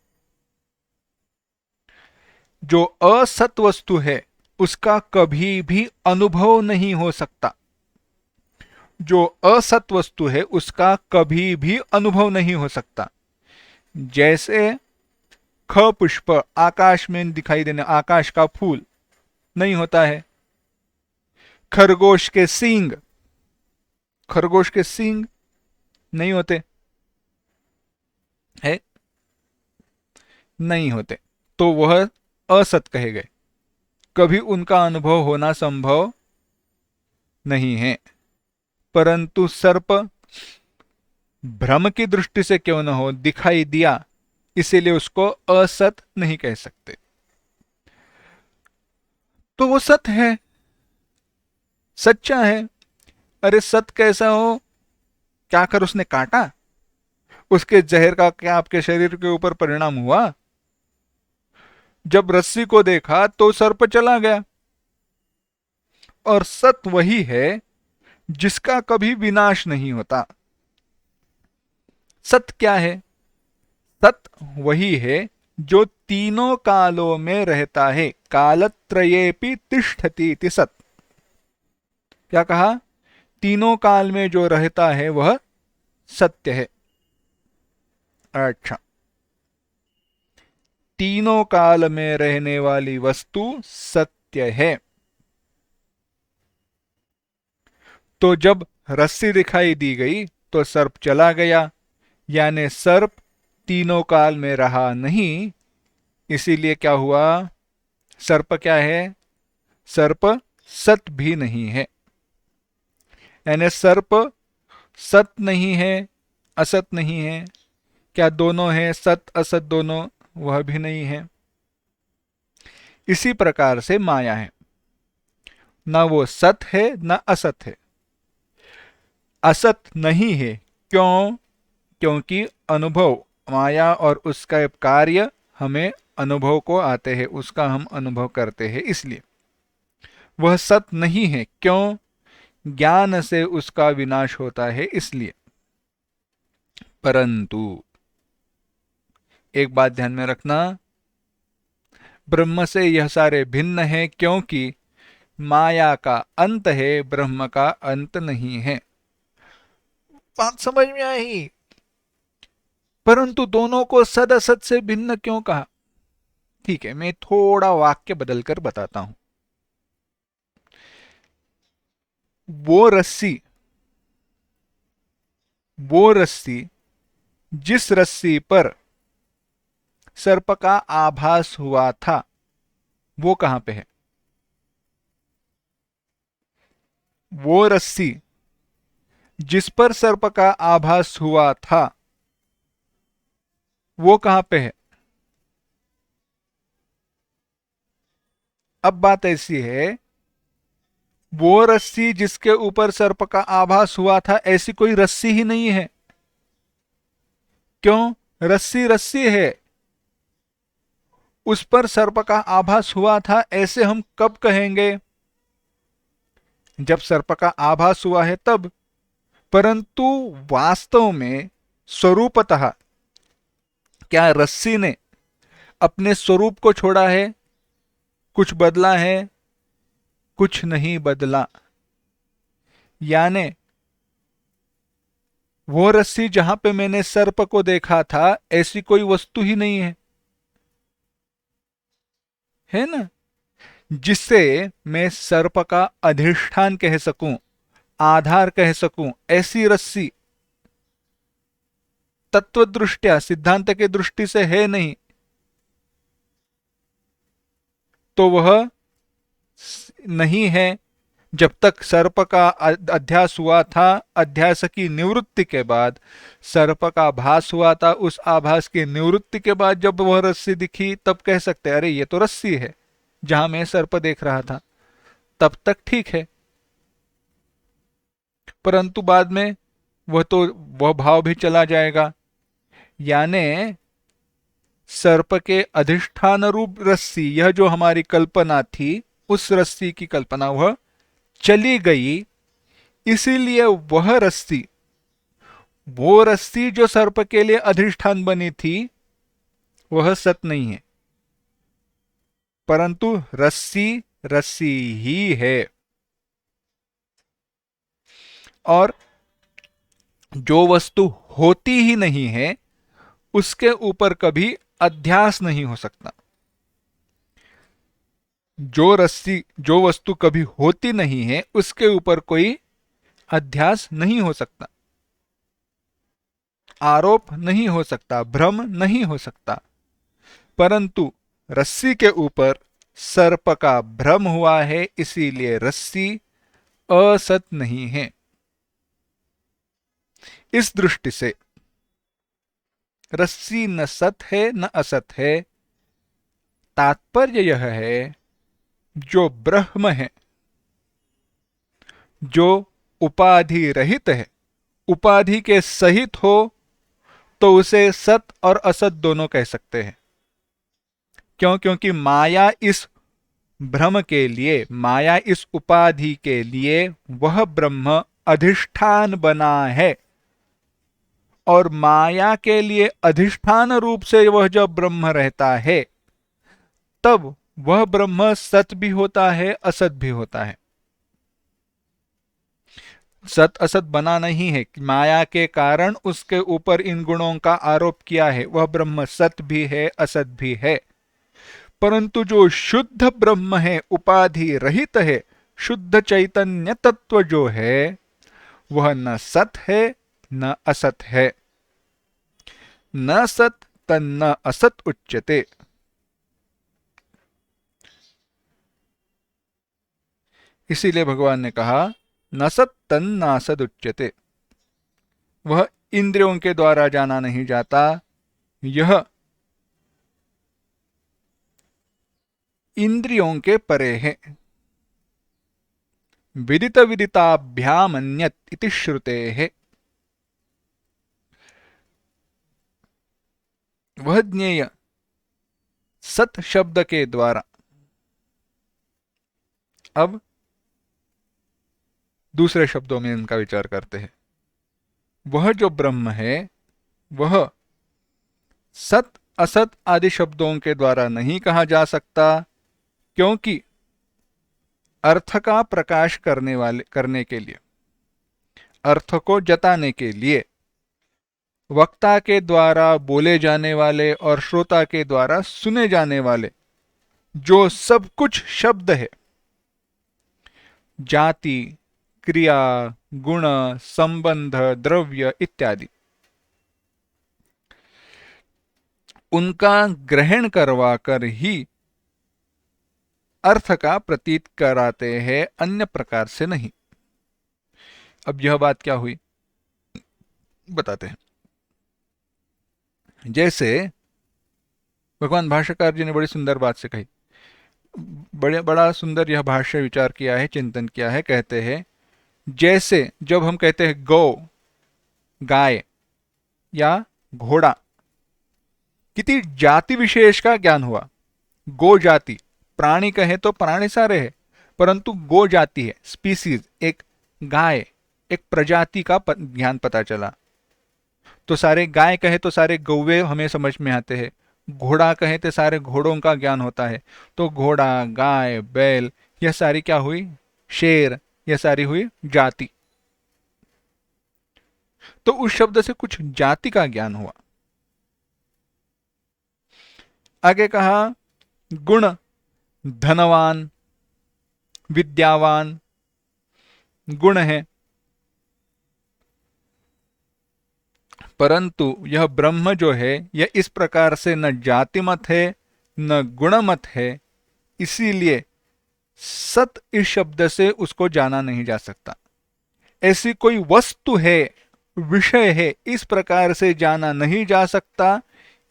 जो असत वस्तु है उसका कभी भी अनुभव नहीं हो सकता। जो असत वस्तु है उसका कभी भी अनुभव नहीं हो सकता। जैसे ख पुष्प आकाश में दिखाई देने, आकाश का फूल नहीं होता है, खरगोश के सींग, खरगोश के सींग नहीं होते है, नहीं होते, तो वह असत कहे गए, कभी उनका अनुभव होना संभव नहीं है। परंतु सर्प भ्रम की दृष्टि से क्यों न हो, दिखाई दिया, इसीलिए उसको असत नहीं कह सकते, तो वो सत है, सच्चा है। अरे सत कैसा हो, क्या कर उसने काटा, उसके जहर का क्या आपके शरीर के ऊपर परिणाम हुआ? जब रस्सी को देखा तो सर्प चला गया। और सत वही है जिसका कभी विनाश नहीं होता। सत क्या है? सत वही है जो तीनों कालों में रहता है। कालत्रयेपि तिष्ठति इति सत। क्या कहा? तीनों काल में जो रहता है वह सत्य है। अच्छा, तीनों काल में रहने वाली वस्तु सत्य है। तो जब रस्सी दिखाई दी गई तो सर्प चला गया, यानी सर्प तीनों काल में रहा नहीं। इसीलिए क्या हुआ? सर्प क्या है? सर्प सत भी नहीं है। यानी सर्प सत नहीं है, असत नहीं है। क्या दोनों है? सत असत दोनों? वह भी नहीं है। इसी प्रकार से माया है, ना वो सत है ना असत है। असत नहीं है क्यों? क्योंकि अनुभव, माया और उसका कार्य हमें अनुभव को आते हैं, उसका हम अनुभव करते हैं, इसलिए वह सत नहीं है। क्यों? ज्ञान से उसका विनाश होता है, इसलिए। परंतु एक बात ध्यान में रखना, ब्रह्म से यह सारे भिन्न है क्योंकि माया का अंत है, ब्रह्म का अंत नहीं है। बात समझ में आई? परंतु दोनों को सद असत से भिन्न क्यों कहा? ठीक है, मैं थोड़ा वाक्य बदलकर बताता हूं। वो रस्सी, वो रस्सी जिस रस्सी पर सर्प का आभास हुआ था, वो कहां पे है? वो रस्सी जिस पर सर्प का आभास हुआ था, वो कहां पे है? अब बात ऐसी है, वो रस्सी जिसके ऊपर सर्प का आभास हुआ था, ऐसी कोई रस्सी ही नहीं है। क्यों? रस्सी रस्सी है, उस पर सर्प का आभास हुआ था, ऐसे हम कब कहेंगे? जब सर्प का आभास हुआ है तब। परंतु वास्तव में स्वरूपतः क्या रस्सी ने अपने स्वरूप को छोड़ा है? कुछ बदला है? कुछ नहीं बदला। यानी वो रस्सी जहां पे मैंने सर्प को देखा था, ऐसी कोई वस्तु ही नहीं है ना, जिससे मैं सर्प का अधिष्ठान कह सकूं, आधार कह सकूं। ऐसी रस्सी तत्व दृष्टया, सिद्धांत के दृष्टि से है नहीं। तो वह नहीं है जब तक सर्प का अध्यास हुआ था। अध्यास की निवृत्ति के बाद सर्प का भास हुआ था, उस आभास की निवृत्ति के बाद जब वह रस्सी दिखी, तब कह सकते अरे ये तो रस्सी है जहां मैं सर्प देख रहा था। तब तक ठीक है। परंतु बाद में वह भाव भी चला जाएगा। यानी सर्प के अधिष्ठान रूप रस्सी, यह जो हमारी कल्पना थी, उस रस्सी की कल्पना वह चली गई। इसीलिए वह रस्सी, वो रस्सी जो सर्प के लिए अधिष्ठान बनी थी, वह सत नहीं है। परंतु रस्सी रस्सी ही है। और जो वस्तु होती ही नहीं है, उसके ऊपर कभी अध्यास नहीं हो सकता। जो वस्तु कभी होती नहीं है उसके ऊपर कोई अध्यास नहीं हो सकता, आरोप नहीं हो सकता, भ्रम नहीं हो सकता। परंतु रस्सी के ऊपर सर्प का भ्रम हुआ है, इसीलिए रस्सी असत नहीं है। इस दृष्टि से रस्सी न सत है न असत है। तात्पर्य यह है, जो ब्रह्म है, जो उपाधि रहित है, उपाधि के सहित हो तो उसे सत और असत दोनों कह सकते हैं। क्यों? क्योंकि माया इस भ्रम के लिए, माया इस उपाधि के लिए वह ब्रह्म अधिष्ठान बना है, और माया के लिए अधिष्ठान रूप से वह जब ब्रह्म रहता है तब वह ब्रह्म सत भी होता है, असत भी होता है। सत असत बना नहीं है, माया के कारण उसके ऊपर इन गुणों का आरोप किया है, वह ब्रह्म सत भी है, असत भी है। परंतु जो शुद्ध ब्रह्म है, उपाधि रहित है, शुद्ध चैतन्य तत्व जो है, वह न सत है न असत है। न सत तन्न असत उच्यते। इसीलिए भगवान ने कहा न सत तन्न असत उच्यते। वह इंद्रियों के द्वारा जाना नहीं जाता, यह इंद्रियों के परे है। विदित विदिताभ्याम अन्यत इति श्रुतेः। वह ज्ञेय सत शब्द के द्वारा। अब दूसरे शब्दों में इनका विचार करते हैं। वह जो ब्रह्म है वह सत असत आदि शब्दों के द्वारा नहीं कहा जा सकता, क्योंकि अर्थ का प्रकाश करने के लिए, अर्थ को जताने के लिए वक्ता के द्वारा बोले जाने वाले और श्रोता के द्वारा सुने जाने वाले जो सब कुछ शब्द है, जाति, क्रिया, गुण, संबंध, द्रव्य इत्यादि, उनका ग्रहण करवा कर ही अर्थ का प्रतीत कराते हैं, अन्य प्रकार से नहीं। अब यह बात क्या हुई बताते हैं। जैसे भगवान भाष्यकार जी ने बड़ी सुंदर बात से कही, बड़ा सुंदर यह भाष्य विचार किया है, चिंतन किया है। कहते हैं जैसे जब हम कहते हैं गौ, गाय या घोड़ा, किसी जाति विशेष का ज्ञान हुआ। गो जाति, प्राणी कहे तो प्राणी सारे हैं, परंतु गो जाति है, स्पीसीज, एक गाय, एक प्रजाति का ज्ञान पता चला। तो सारे गाय कहे तो सारे गौवे हमें समझ में आते हैं, घोड़ा कहे तो सारे घोड़ों का ज्ञान होता है। तो घोड़ा, गाय, बैल, यह सारी क्या हुई? शेर, यह सारी हुई जाति। तो उस शब्द से कुछ जाति का ज्ञान हुआ। आगे कहा गुण, धनवान, विद्यावान गुण है, परंतु यह ब्रह्म जो है यह इस प्रकार से न जातिमत है न गुणमत है, इसीलिए सत इस शब्द से उसको जाना नहीं जा सकता। ऐसी कोई वस्तु है, विषय है, इस प्रकार से जाना नहीं जा सकता,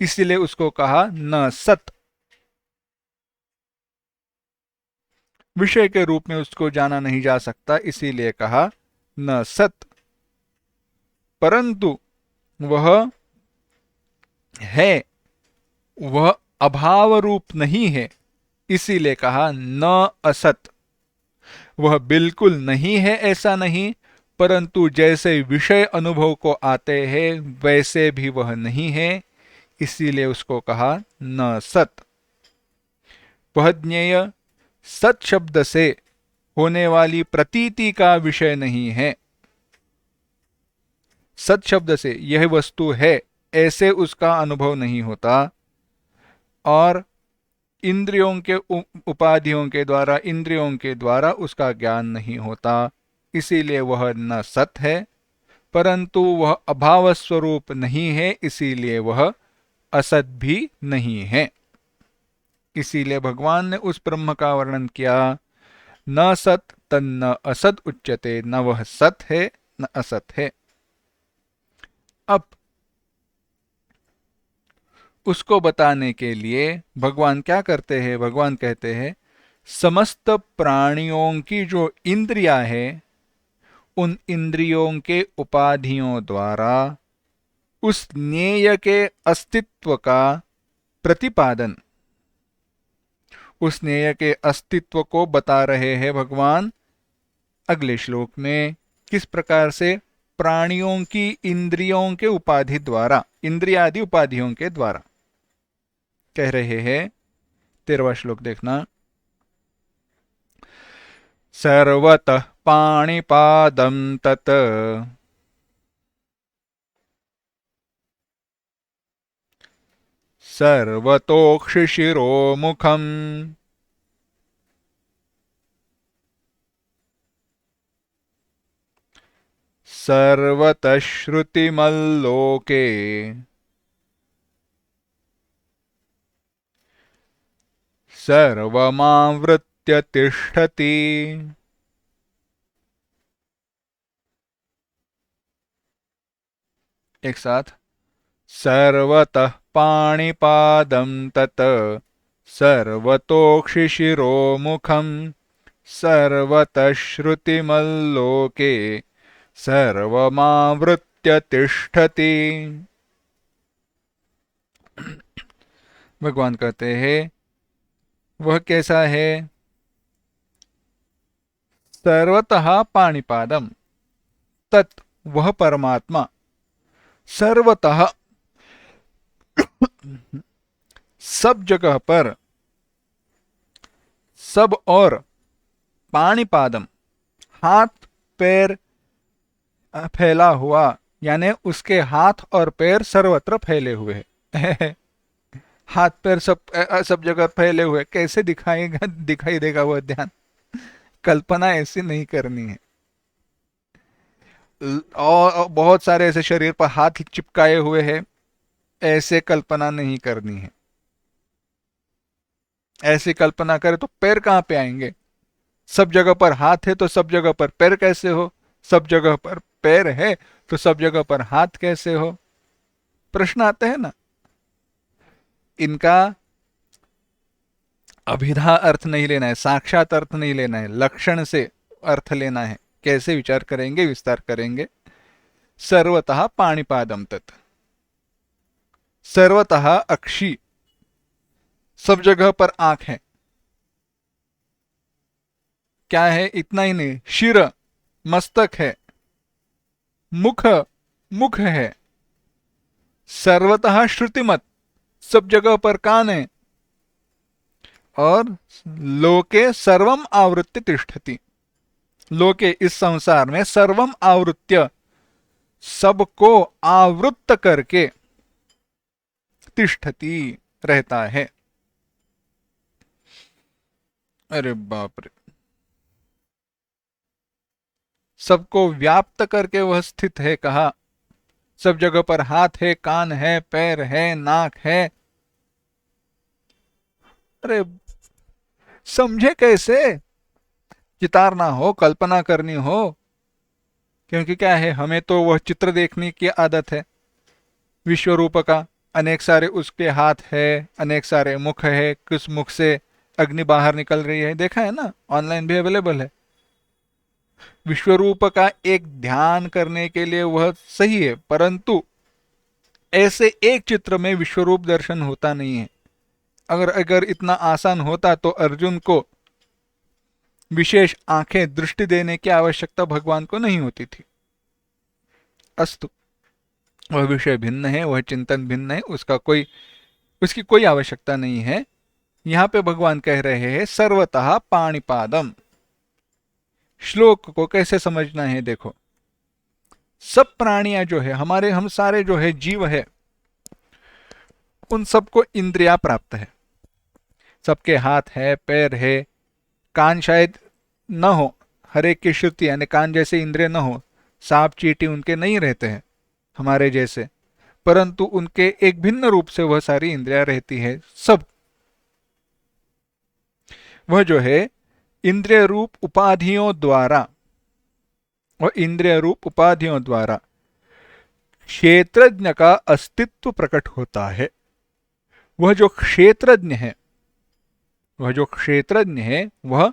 इसीलिए उसको कहा न सत। विषय के रूप में उसको जाना नहीं जा सकता, इसीलिए कहा न सत। परंतु वह है, वह अभाव रूप नहीं है, इसीलिए कहा न असत। वह बिल्कुल नहीं है ऐसा नहीं, परंतु जैसे विषय अनुभव को आते हैं वैसे भी वह नहीं है, इसीलिए उसको कहा न सत। वह ज्ञेय सत शब्द से होने वाली प्रतीति का विषय नहीं है। सत शब्द से यह वस्तु है ऐसे उसका अनुभव नहीं होता, और इंद्रियों के उपाधियों के द्वारा, इंद्रियों के द्वारा उसका ज्ञान नहीं होता, इसीलिए वह न सत है, परंतु वह अभाव स्वरूप नहीं है, इसीलिए वह असत भी नहीं है। इसीलिए भगवान ने उस ब्रह्म का वर्णन किया, न सत तन्न असत उच्यते, न वह सत है न असत है। अब उसको बताने के लिए भगवान क्या करते हैं, भगवान कहते हैं समस्त प्राणियों की जो इंद्रियां है, उन इंद्रियों के उपाधियों द्वारा उस ज्ञेय के अस्तित्व का प्रतिपादन, उस ज्ञेय के अस्तित्व को बता रहे हैं भगवान अगले श्लोक में। किस प्रकार से? प्राणियों की इंद्रियों के उपाधि द्वारा, इंद्रियादि उपाधियों के द्वारा कह रहे हैं। 13वां श्लोक देखना। सर्वतः पाणिपादं तत् सर्वतोक्षिशिरोमुखम् सर्वतः श्रुतिमल्लोके सर्वमावृत्य तिष्ठति। एक साथ। सर्वतः पाणिपादं तत् सर्वतोक्षिशिरोमुखम् सर्वतः श्रुतिमल्लोके सर्वमावृत्य तिष्ठति। भगवान कहते हैं वह कैसा है? सर्वतः पाणिपादम, तत् वह परमात्मा, सर्वतः सब जगह पर, सब और, पाणिपादम हाथ पैर फैला हुआ, यानी उसके हाथ और पैर सर्वत्र फैले हुए हैं। हाथ पैर सब जगह फैले हुए, कैसे दिखाई देगा वह ध्यान? कल्पना ऐसी नहीं करनी है। और बहुत सारे ऐसे शरीर पर हाथ चिपकाए हुए हैं, ऐसे कल्पना नहीं करनी है। ऐसी कल्पना करे तो पैर कहां पे आएंगे? सब जगह पर हाथ है तो सब जगह पर पैर कैसे हो? सब जगह पर पैर है तो सब जगह पर हाथ कैसे हो? प्रश्न आते हैं ना। इनका अभिधा अर्थ नहीं लेना है, साक्षात अर्थ नहीं लेना है, लक्षण से अर्थ लेना है। कैसे विचार करेंगे, विस्तार करेंगे। सर्वतः पाणिपादम तत्, सर्वतः अक्षी, सब जगह पर आंख है। क्या है? इतना ही नहीं, शिर मस्तक है, मुख मुख है, सर्वतः श्रुतिमत सब जगह पर कान है, और लोके सर्वम आवृत्य तिष्ठति, लोके इस संसार में सर्वम आवृत्य सबको आवृत्त करके तिष्ठति रहता है। अरे बाप रे, सबको व्याप्त करके वह स्थित है, कहा। सब जगह पर हाथ है, कान है, पैर है, नाक है। अरे समझे कैसे? चितारना हो, कल्पना करनी हो। क्योंकि क्या है, हमें तो वह चित्र देखने की आदत है विश्व रूप का। अनेक सारे उसके हाथ है, अनेक सारे मुख है, किस मुख से अग्नि बाहर निकल रही है, देखा है ना, ऑनलाइन भी अवेलेबल है। विश्वरूप का एक ध्यान करने के लिए वह सही है, परंतु ऐसे एक चित्र में विश्वरूप दर्शन होता नहीं है। अगर इतना आसान होता तो अर्जुन को विशेष आंखें दृष्टि देने की आवश्यकता भगवान को नहीं होती थी। अस्तु, वह विषय भिन्न है, वह चिंतन भिन्न है, उसकी कोई आवश्यकता नहीं है। यहां पे भगवान कह रहे हैं सर्वतः पाणिपादम। श्लोक को कैसे समझना है देखो। सब प्राणियां जो है, हम सारे जो है जीव है, उन सबको इंद्रिया प्राप्त है। सबके हाथ है, पैर है, कान शायद न हो, हर एक की श्रुति यानी कान जैसे इंद्रिय न हो, सांप चींटी उनके नहीं रहते हैं हमारे जैसे, परंतु उनके एक भिन्न रूप से वह सारी इंद्रियां रहती है। सब वह जो है इंद्रिय रूप उपाधियों द्वारा, और इंद्रिय रूप उपाधियों द्वारा क्षेत्रज्ञ का अस्तित्व प्रकट होता है। वह जो क्षेत्रज्ञ है, वह जो क्षेत्रज्ञ है, वह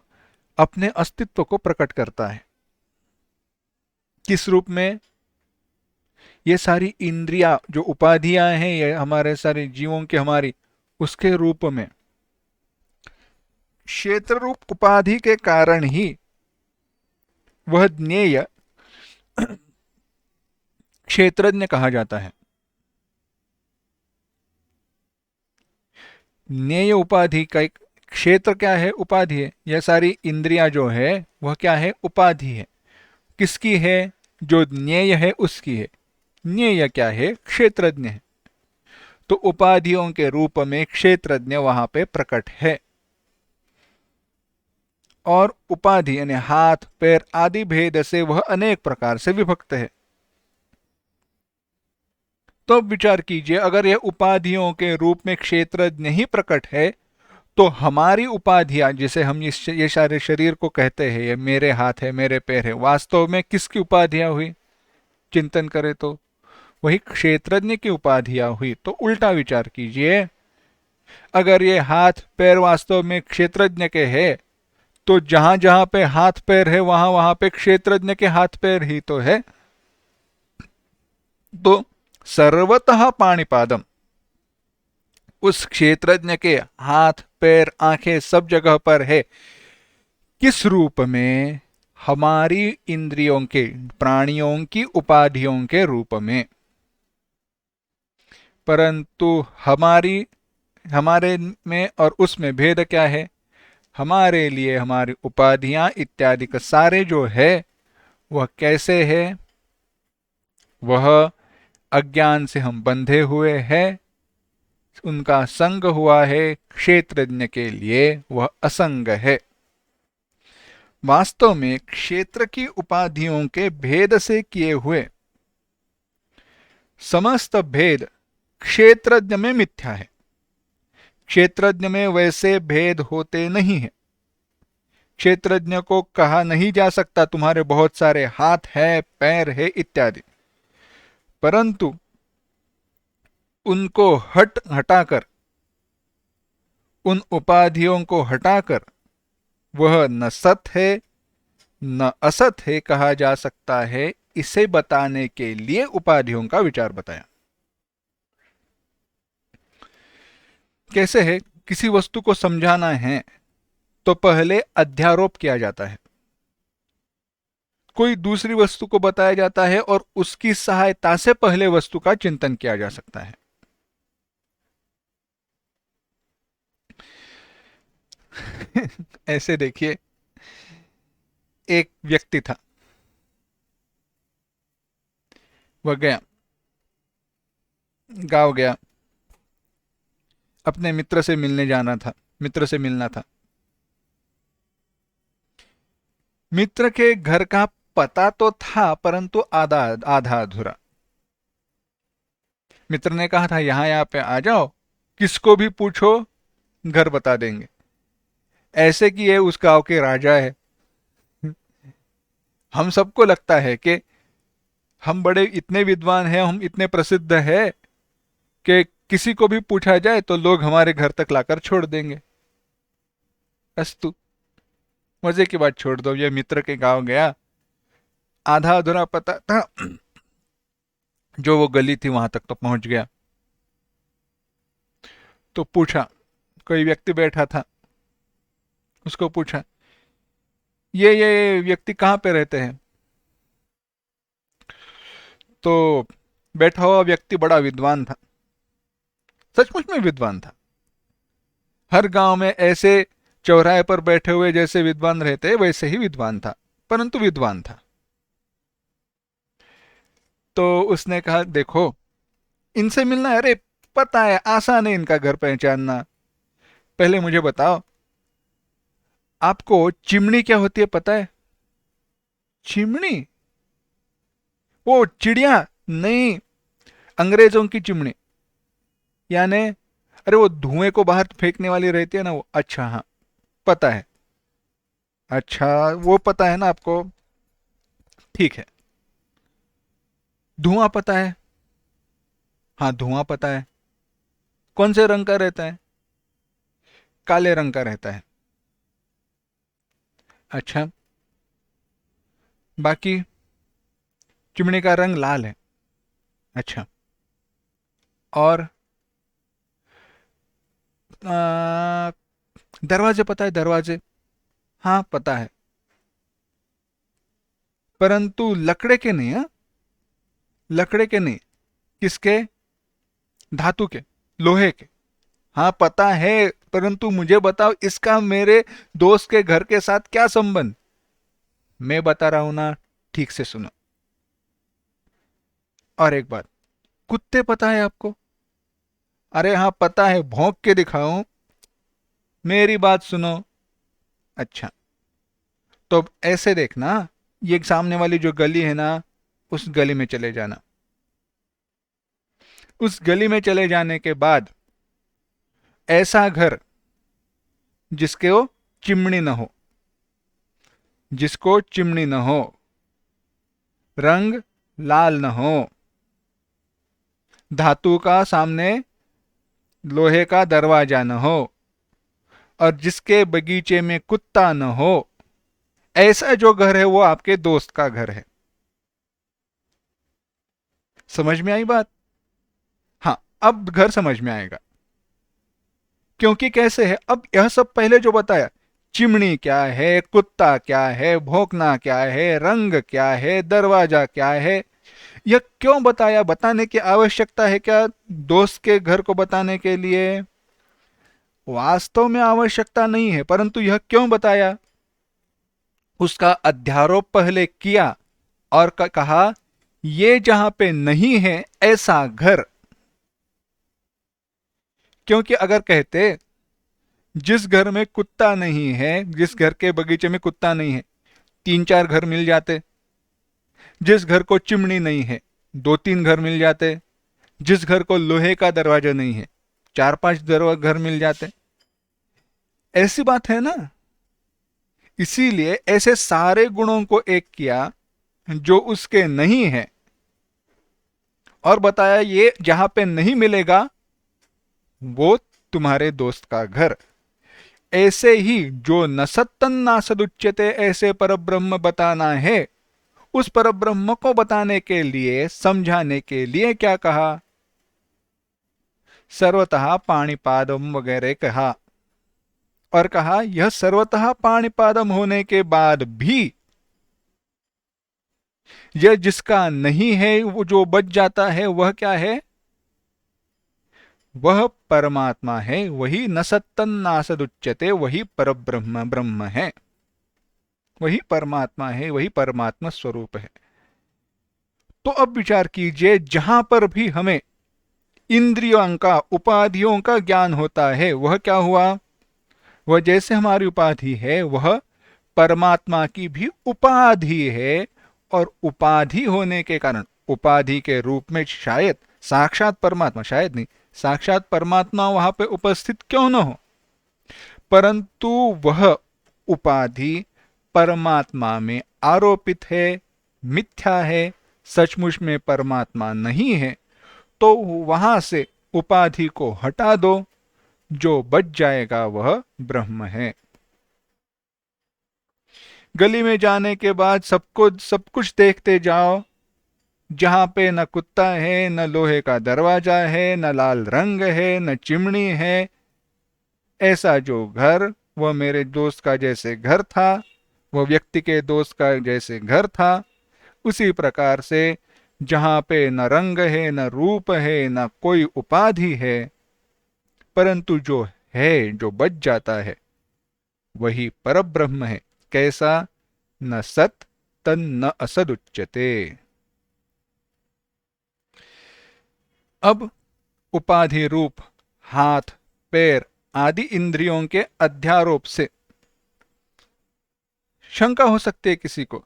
अपने अस्तित्व को प्रकट करता है। किस रूप में? ये सारी इंद्रियां जो उपाधियां हैं, ये हमारे सारे जीवों की हमारी, उसके रूप में। क्षेत्र रूप उपाधि के कारण ही वह ज्ञेय क्षेत्रज्ञ कहा जाता है। ज्ञेय उपाधि का एक क्षेत्र क्या है? उपाधि है। यह सारी इंद्रियां जो है वह क्या है? उपाधि है। किसकी है? जो ज्ञेय है उसकी है। ज्ञेय क्या है? क्षेत्रज्ञ है। तो उपाधियों के रूप में क्षेत्रज्ञ वहां पे प्रकट है। और उपाधि यानी हाथ पैर आदि भेद से वह अनेक प्रकार से विभक्त है। तो विचार कीजिए, अगर यह उपाधियों के रूप में क्षेत्रज्ञ ही प्रकट है, तो हमारी उपाधियां, जिसे हम ये सारे शरीर को कहते हैं, ये मेरे हाथ है, मेरे पैर है, वास्तव में किसकी उपाधियां हुई? चिंतन करें तो वही क्षेत्रज्ञ की उपाधियां हुई। तो उल्टा विचार कीजिए, अगर ये हाथ पैर वास्तव में क्षेत्रज्ञ के है, तो जहां जहां पे हाथ पैर है वहां वहां पे क्षेत्रज्ञ के हाथ पैर ही तो है। तो सर्वतः पाणिपादम, उस क्षेत्रज्ञ के हाथ पैर आंखें सब जगह पर है। किस रूप में? हमारी इंद्रियों के, प्राणियों की उपाधियों के रूप में। परंतु हमारे में और उसमें भेद क्या है? हमारे लिए हमारी उपाधियां इत्यादि का सारे जो है वह कैसे है? वह अज्ञान से हम बंधे हुए हैं, उनका संग हुआ है। क्षेत्रज्ञ के लिए वह असंग है। वास्तव में क्षेत्र की उपाधियों के भेद से किए हुए समस्त भेद क्षेत्रज्ञ में मिथ्या है। क्षेत्रज्ञ में वैसे भेद होते नहीं है। क्षेत्रज्ञ को कहा नहीं जा सकता तुम्हारे बहुत सारे हाथ है, पैर है इत्यादि, परंतु उनको हटाकर, उन उपाधियों को हटाकर वह न सत है न असत है कहा जा सकता है। इसे बताने के लिए उपाधियों का विचार बताया। कैसे है? किसी वस्तु को समझाना है तो पहले अध्यारोप किया जाता है, कोई दूसरी वस्तु को बताया जाता है और उसकी सहायता से पहले वस्तु का चिंतन किया जा सकता है। ऐसे देखिए, एक व्यक्ति था, वह गया, गांव गया, अपने मित्र से मिलने जाना था, मित्र से मिलना था। मित्र के घर का पता तो था, परंतु आधा आधा अधूरा। मित्र ने कहा था यहां यहां पे आ जाओ, किसको भी पूछो घर बता देंगे, ऐसे कि ये उस गांव के राजा है। हम सबको लगता है कि हम बड़े इतने विद्वान हैं, हम इतने प्रसिद्ध हैं कि किसी को भी पूछा जाए तो लोग हमारे घर तक लाकर छोड़ देंगे। अस्तु, मजे की बात छोड़ दो, ये मित्र के गांव गया, आधा अधूरा पता था, जो वो गली थी वहां तक तो पहुंच गया। तो पूछा, कोई व्यक्ति बैठा था, उसको पूछा ये व्यक्ति कहाँ पे रहते हैं? तो बैठा हुआ व्यक्ति बड़ा विद्वान था, सचमुच में विद्वान था। हर गांव में ऐसे चौराहे पर बैठे हुए जैसे विद्वान रहते वैसे ही विद्वान था, परंतु विद्वान था। तो उसने कहा देखो, इनसे मिलना है? अरे पता है, आसान है इनका घर पहचानना। पहले मुझे बताओ, आपको चिमनी क्या होती है पता है? चिमनी? वो चिड़िया नहीं, अंग्रेजों की चिमनी, यानी अरे वो धुएं को बाहर फेंकने वाली रहती है ना वो। अच्छा हाँ, पता है। अच्छा, वो पता है ना आपको? ठीक है। धुआं पता है? हाँ, धुआं पता है। कौन से रंग का रहता है? काले रंग का रहता है। अच्छा, बाकी चिमनी का रंग लाल है। अच्छा, और आ, दरवाजे पता है? दरवाजे, हाँ पता है, परंतु लकड़े के नहीं। हाँ, लकड़े के नहीं। किसके? धातु के, लोहे के। हाँ पता है, परंतु मुझे बताओ इसका मेरे दोस्त के घर के साथ क्या संबंध? मैं बता रहा हूं ना, ठीक से सुनो। और एक बात, कुत्ते पता है आपको? अरे हाँ पता है, भौंक के दिखाऊं? मेरी बात सुनो। अच्छा, तो अब ऐसे देखना, ये सामने वाली जो गली है ना, उस गली में चले जाना। उस गली में चले जाने के बाद ऐसा घर जिसके वो चिमनी न हो, जिसको चिमनी न हो, रंग लाल न हो, धातु का सामने लोहे का दरवाजा न हो, और जिसके बगीचे में कुत्ता न हो, ऐसा जो घर है वो आपके दोस्त का घर है। समझ में आई बात? हाँ, अब घर समझ में आएगा। क्योंकि कैसे है, अब यह सब पहले जो बताया, चिमनी क्या है, कुत्ता क्या है, भौंकना क्या है, रंग क्या है, दरवाजा क्या है, यह क्यों बताया? बताने की आवश्यकता है क्या दोस्त के घर को बताने के लिए? वास्तव में आवश्यकता नहीं है, परंतु यह क्यों बताया? उसका अध्यारोप पहले किया और कहा, ये जहां पे नहीं है ऐसा घर। क्योंकि अगर कहते जिस घर में कुत्ता नहीं है, जिस घर के बगीचे में कुत्ता नहीं है, तीन चार घर मिल जाते। जिस घर को चिमनी नहीं है, दो तीन घर मिल जाते। जिस घर को लोहे का दरवाजा नहीं है, चार पांच घर मिल जाते। ऐसी बात है ना? इसीलिए ऐसे सारे गुणों को एक किया जो उसके नहीं है, और बताया ये जहां पे नहीं मिलेगा वो तुम्हारे दोस्त का घर। ऐसे ही जो न सत्तन ना सदुच्यते, ऐसे परब्रह्म बताना है, उस परब्रह्म को बताने के लिए, समझाने के लिए क्या कहा? सर्वतः पाणिपादम वगैरह कहा, और कहा यह सर्वतः पाणिपादम होने के बाद भी यह जिसका नहीं है वो जो बच जाता है वह क्या है? वह परमात्मा है। वही न सत्तन नासदुच्यते, वही परब्रह्म ब्रह्म है, वही परमात्मा है, वही परमात्मा स्वरूप है। तो अब विचार कीजिए, जहां पर भी हमें इंद्रियों का, उपाधियों का ज्ञान होता है, वह क्या हुआ? वह जैसे हमारी उपाधि है, वह परमात्मा की भी उपाधि है। और उपाधि होने के कारण, उपाधि के रूप में शायद साक्षात परमात्मा, शायद नहीं, साक्षात परमात्मा वहां पे उपस्थित क्यों न हो, परंतु वह उपाधि परमात्मा में आरोपित है, मिथ्या है, सचमुच में परमात्मा नहीं है। तो वहां से उपाधि को हटा दो, जो बच जाएगा वह ब्रह्म है। गली में जाने के बाद सबको सब कुछ देखते जाओ, जहां पे न कुत्ता है, न लोहे का दरवाजा है, न लाल रंग है, न चिमनी है, ऐसा जो घर, वह मेरे दोस्त का जैसे घर था, वह व्यक्ति के दोस्त का जैसे घर था, उसी प्रकार से जहां पे न रंग है, न रूप है, न कोई उपाधि है, परंतु जो है, जो बच जाता है, वही परब्रह्म है। कैसा? न सत तन न असद उच्यते। अब उपाधि रूप हाथ, पैर, आदि इंद्रियों के अध्यारोप से शंका हो सकती है किसी को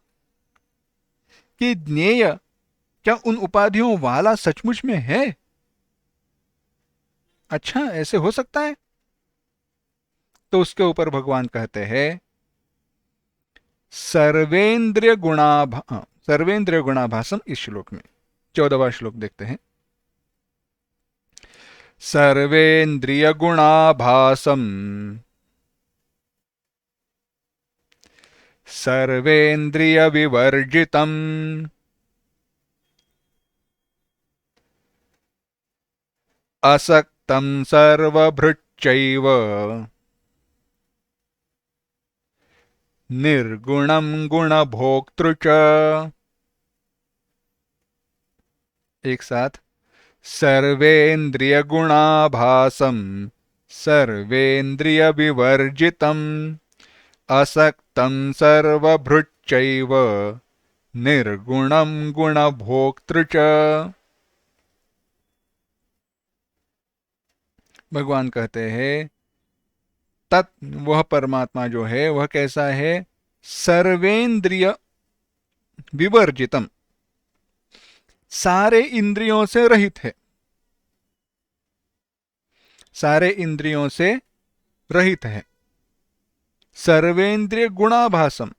कि ज्ञेय क्या उन उपाधियों वाला सचमुच में है? अच्छा, ऐसे हो सकता है? तो उसके ऊपर भगवान कहते हैं सर्वेंद्रिय गुणाभासम इस श्लोक में 14वां श्लोक देखते हैं। सर्वेंद्रिय गुणाभासम सर्वेंद्रिय विवर्जितम असक्तं सर्वभृच्चैव निर्गुणं गुणभोक्तृ च। एक साथ, सर्वेन्द्रिय गुणाभासम सर्वेन्द्रिय विवर्जितम असक्तं सर्वभृच्चैव निर्गुणं गुणभोक्तृ च। भगवान कहते हैं वह परमात्मा जो है वह कैसा है? सर्वेंद्रिय विवर्जितम, सारे इंद्रियों से रहित है। सारे इंद्रियों से रहित है। सर्वेंद्रिय गुणाभासम,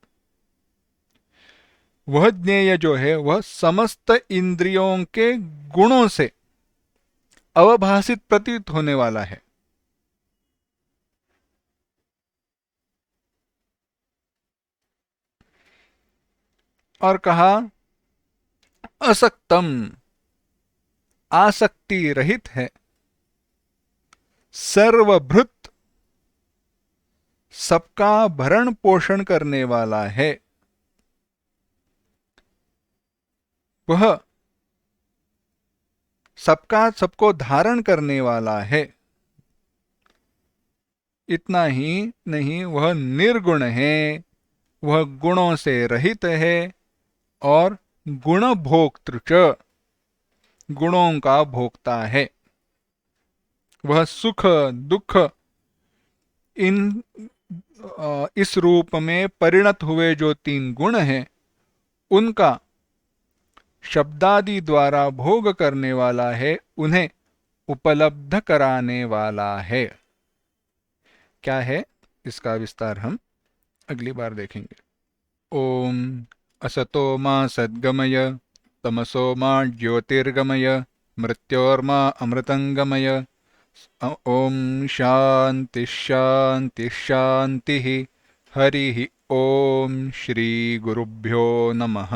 वह ज्ञेय जो है वह समस्त इंद्रियों के गुणों से अवभाषित प्रतीत होने वाला है। और कहा असक्तम, आसक्ति रहित है। सर्वभृत, सबका भरण पोषण करने वाला है। वह सबका सबको धारण करने वाला है। इतना ही नहीं, वह निर्गुण है, वह गुणों से रहित है और गुण भोक्तृ च, गुणों का भोक्ता है। वह सुख दुख इन इस रूप में परिणत हुए जो तीन गुण हैं उनका शब्दादि द्वारा भोग करने वाला है, उन्हें उपलब्ध कराने वाला है। क्या है इसका विस्तार हम अगली बार देखेंगे। ओम असतो मा सद्गमय तमसो मा ज्योतिर्गमय मृत्योर्मा अमृतंगमय। ओम शांति शांति शांति। हरि ओम श्री गुरुभ्यो नमः।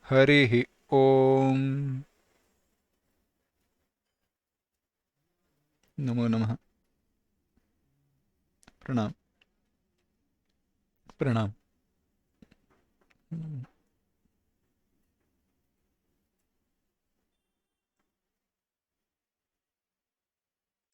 हरि ओम। नमो नमः। प्रणाम प्रणाम।